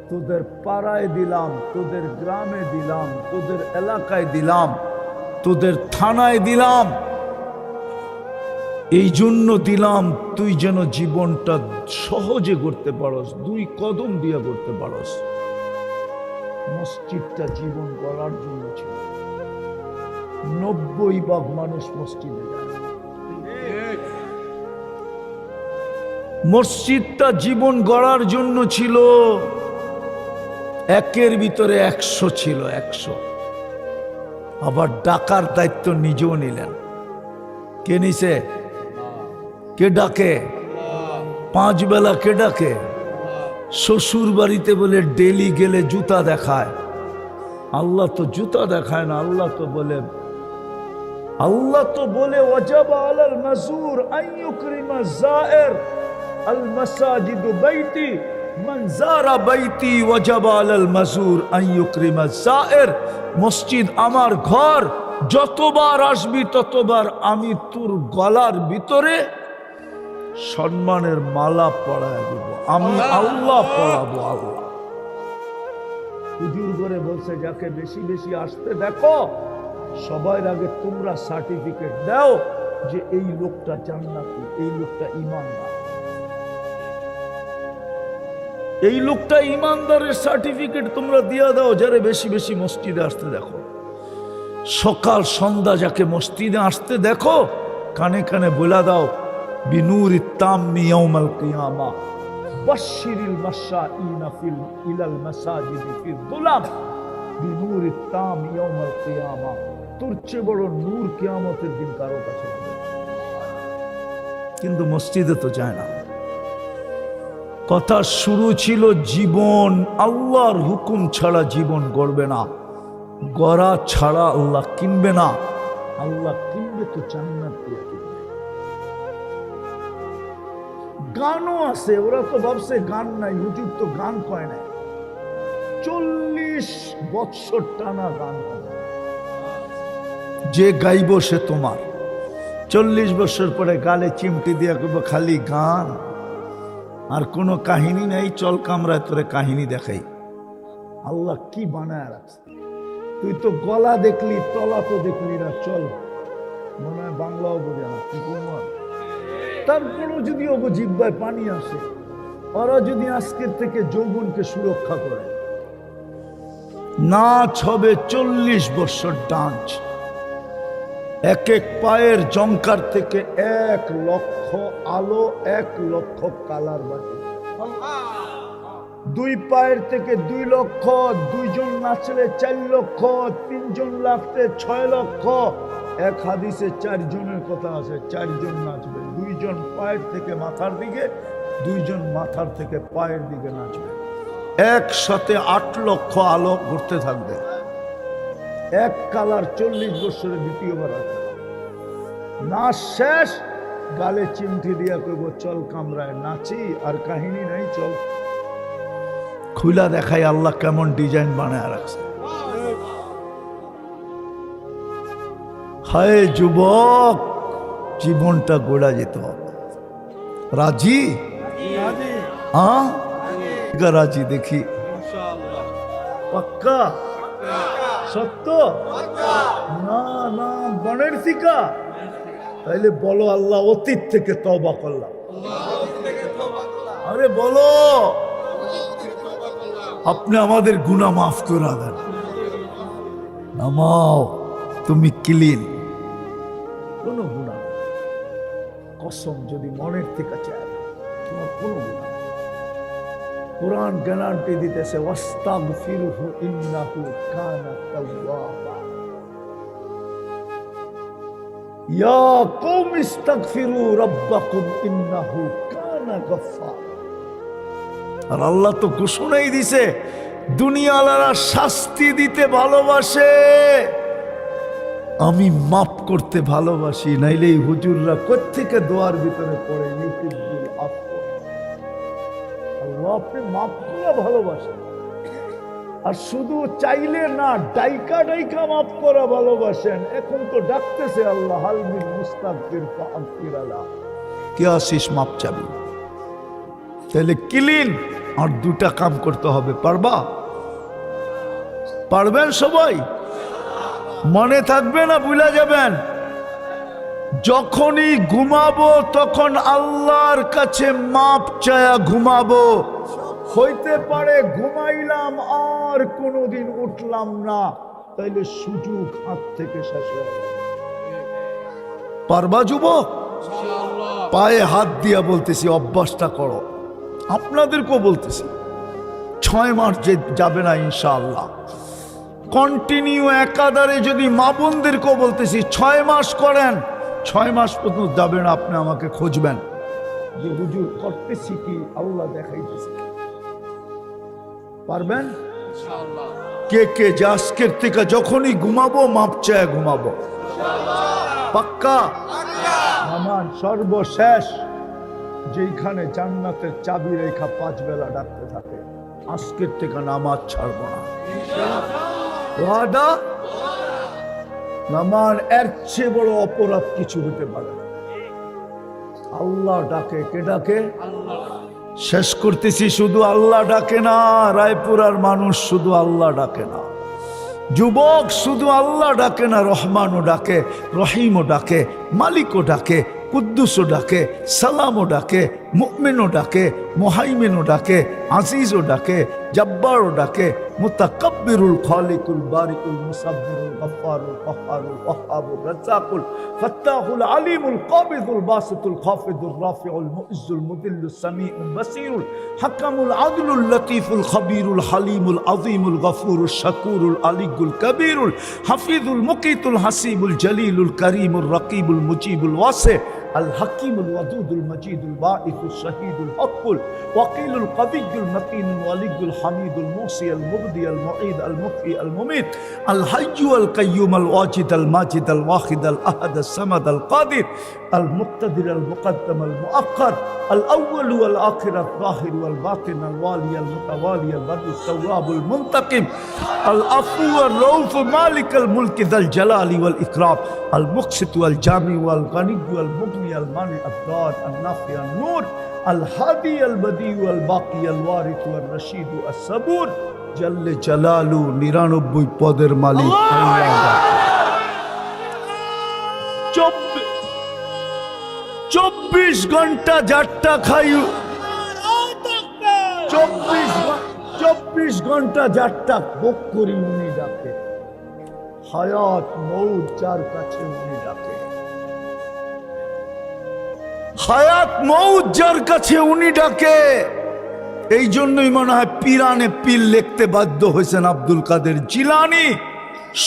তোদের পাড়ায় দিলাম, তোদের গ্রামে দিলাম, তোদের এলাকায় দিলাম, তোদের থানায় দিলাম। এই জন্য দিলাম তুই যেন জীবনটা সহজে করতে পারস, 2 কদম দিয়ে করতে পারস। মসজিদটা জীবন গড়ার জন্য ছিল। 90% মানুষ মসজিদে যায়। মসজিদটা জীবন গড়ার জন্য ছিল, 1-এর ভিতরে 100 ছিল, 100। আবার ডাকার দায়িত্ব নিজেও নিলেন। কে নিছে? কে ডাকে? 5 বেলা কে ডাকে? শ্বশুর বাড়িতে বলে ডেলি গেলে জুতা দেখায়, আল্লাহ তো জুতা দেখায় না। আল্লাহ তো বলে ওয়াজাবা আলাল মাজুর আন ইউকরিমা যায়ের আল মাসাজিদু বাইতি মান যারা বাইতি ওয়াজাবা আলাল মাজুর আন ইউকরিমা যায়ের। মসজিদ আমার ঘর, যতবার আসবি ততবার আমি তোর গলার ভিতরে সম্মানের মালা পরায় দেব, আমি আল্লাহ পরাবো। আল্লাহ হুজুর করে বলছে যাকে বেশি বেশি আসতে দেখো সবার আগে তোমরা সার্টিফিকেট দাও যে এই লোকটা জান্নাতি, এই লোকটা ঈমানদার। এই লোকটা ইমানদারের সার্টিফিকেট তোমরা দিয়া দাও যারে বেশি বেশি মসজিদে আসতে দেখো, সকাল সন্ধ্যা যাকে মসজিদে আসতে দেখো, কানে কানে বলে দাও বিনুরি তাম্মি ইয়াউমাল কিয়ামা বাশশিরিল মাশাঈনা ফিল ইলাল মাসাজিদি ফিল যুলাম বিনুরি তাম্মি ইয়াউমাল কিয়ামা। তোর চেয়ে বড় নূর কিয়ামতের দিন কারো কাছে নেই। কিন্তু মসজিদে তো যায় না। কথা শুরু ছিল জীবন আল্লাহর হুকুম ছাড়া জীবন গড়বে না, গড়া ছাড়া আল্লাহ কিনবে না। আল্লাহ কিনবে তো জান্নাত দিয়ে কিনবে। গানও আছে, ওরা তো ভাবছে গান নাই, হুজুর তো গান কয় নাই। 40 বৎসর টানা গান হবে, যে গাইব সে তোমার। 40 বছর পরে গালে চিমটি দিয়ে করবো খালি গান, আর কোনো কাহিনী নেই, চল কামরায় তোরে কাহিনী দেখাই। আল্লাহ কি বানায় রাখছে, তুই তো গলা দেখলি তলা তো দেখলি না, চল মনে হয় বাংলাও বোঝে না কি করবো। তারপরও যদি ওগো জিহ্বায় পানি আসে, ওরা যদি আজকের থেকে যৌবনকে সুরক্ষা করে, নাচ হবে 40 বছর ডান্স। এক এক পায়ের জঙ্কার থেকে 1 লক্ষ আলো, 1 লক্ষ কালার বাজে। 2 পায়ের থেকে 2 লক্ষ, 2 জন নাচলে 4 লক্ষ, 3 জন নাচলে 6 লক্ষ। এক হাদিসে 4 জনের কথা আছে, 4 জন নাচবে। 2 জন পায়ের থেকে মাথার দিকে, 2 জন মাথার থেকে পায়ের দিকে নাচবে। একসাথে 8 লক্ষ আলো ঘুরতে থাকবে। 1 কালার 40 বছরে দ্বিতীয়বার আসবে। নাচ শেষ, গালে চিমটি দিয়া কইব চল কামরায় নাচি, আর কাহিনী নাই, চল। খুলা দেখাই আল্লাহ কেমন ডিজাইন বানায় রাখছে। হায় যুবক, জীবনটা গোড়া যেত। রাজি? হ্যাঁ রাজি, দেখি পাক্কা সত্য না? না বনের শিকা? তাইলে বলো আল্লাহ অতীত থেকে তওবা করলাম। আরে বলো, আপনি আমাদের গুনাহ মাফ করে দেন। নামাও, তুমি ক্লিন, কোনো গুনাহ কসম যদি মনের থেকে চায় তোমার কোনো গুনাহ। কুরআন গ্যারান্টি দিতেছে ওয়াস্তাগফিরহু ইন্নাহু কানা তাওয়াবা। ইয়া কওম ইস্তাগফিরু রাব্বাকুম ইন্নাহু কানা গাফফার। আর আল্লাহ তো ঘোষণাই দিছে দুনিয়াওয়ালারা শাস্তি দিতে ভালোবাসে, আমি মাফ করতে ভালোবাসি। নাইলে এই হুজুররা কোত্থেকে দোয়ার ভিতরে পড়ে ইউটিউবুল আফু। আল্লাহ আপনি মাফ করা ভালোবাসেন, আর শুধু চাইলে না, ডাইকা ডাইকা মাফ করা ভালোবাসেন। এখন তো ডাকতেছে আল্লাহ হালমিন মুস্তাগফির ফাগফির আলা, কে আসিস মাপ চাবি। তাহলে ক্লিন। আর 2টা কাম করতে হবে, পারবা? পারবেন সবাই? মনে থাকবে না ভুলে যাবেন? যখনই ঘুমাবো তখন আল্লাহর কাছে মাপ চায়া ঘুমাবো। হইতে পারে ঘুমাইলাম আর কোনোদিন উঠলাম না, তাইলে সুযোগ হাত থেকে শেষ হয়ে গেল। পারবা যুবক? পায়ে হাত দিয়া বলতেছি অভ্যাসটা করো। আপনাদেরকেও বলতেছি 6 মাস যে যাবে না ইনশাআল্লাহ, কন্টিনিউ একাধারে। যদি মা বোনদেরকেও বলতেছি 6 মাস করেন, 6 মাস পর্যন্ত যাবে না, আপনি আমাকে খুঁজবেন যে হুজুর করতেছি কি, আল্লাহ দেখাইতেছে। পারবেন? কে কে যে আজকের থেকে যখনই ঘুমাবো মাপ চায় ঘুমাবো? পাক্কা? আমার সর্বশেষ যেইখানে জান্নাতের চাবি রেখা 5 বেলা ডাকতে থাকে, আজকের থেকে নামাজ ছাড়বো না। ওয়াদা? নামাজ এর চেয়ে বড় অপরাধ কিছু হতে পারে না। আল্লাহ ডাকে, কে ডাকে? শেষ করতেছি, শুধু আল্লাহ ডাকে না। রায়পুরার মানুষ শুধু আল্লাহ ডাকে না, যুবক শুধু আল্লাহ ডাকে না, রহমানও ডাকে, রহিমও ডাকে, মালিকও ডাকে, কুদ্দুসও ডাকে, সালামও ডাকে, মুমিনও ডাকে, মুহাইমিনও ডাকে, আজিজও ডাকে, জব্বারও ডাকে, মুতাকাব্বিরুল খালিকুল বারিকুল মুসাব্বিরুল গফফারুল কহ্হারুল ওয়াহ্হাবুর রাজ্জাকুল ফাত্তাহুল আলিমুল কাবিদুল বাসিতুল খাফিদুর রাফিউল মুইজ্জুল মুদিল্লুস সামিউল বাসীরুল হাকামুল আদলুল লতীফুল খবীরুল হালিমুল আযীমুল গফুরুশ শাকুরুল আলিয়ুল কবীরুল হাফিজুল মুকিতুল হাসিবুল জলিলুল করিমুর রকিবুল মুজিবুল ওয়াসি الحكيم الودود المجيد الباعث الشهيد الحق الوكيل القوي المتين الولي الحميد الموصي المبدي المعيد المحيي المميت الحي القيوم الواجد الماجد الواحد الاحد الصمد القادر المقتدر المقدم المؤخر الاول والاخر الظاهر والباطن الوالي المتوالي البر التواب المنتقم العفو الرؤوف مالك الملك ذا الجلال والاكرام المقسط والجامع والغني والمغني المانع الضار النافع النور الهادي البديع الباقي الوارث والرشيد الصبور جل جلاله 99 পদের মালিক আল্লাহ। 24 ঘন্টা যাত্রা খাই, 24 ঘন্টা যাত্রা ভোগ করি উনি ডাকে। হায়াত মৌত যার কাছে উনি ডাকে, হায়াত মৌত যার কাছে উনি ডাকে। এই জন্যই মনে হয় পিরানে পীর লিখতে বাধ্য হয়েছেন আব্দুল কাদের জিলানী।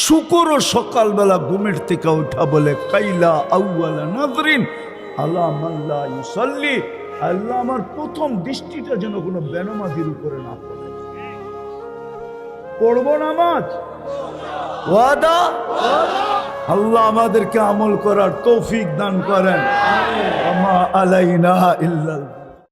শুকর সকালবেলা ঘুমের থেকে উঠা বলে কাইলা আউয়ালা নাজরিন আলা মাল্লা ইউসাল্লি, আল্লাহ আমার প্রথম দৃষ্টিটা যেন কোনো বেনমাজির উপরে না পড়ে। পড়বো নামাজ, ওয়াদা। আল্লাহ আমাদেরকে আমল করার তৌফিক দান করেন। আমা আলাইনা ইল্লাল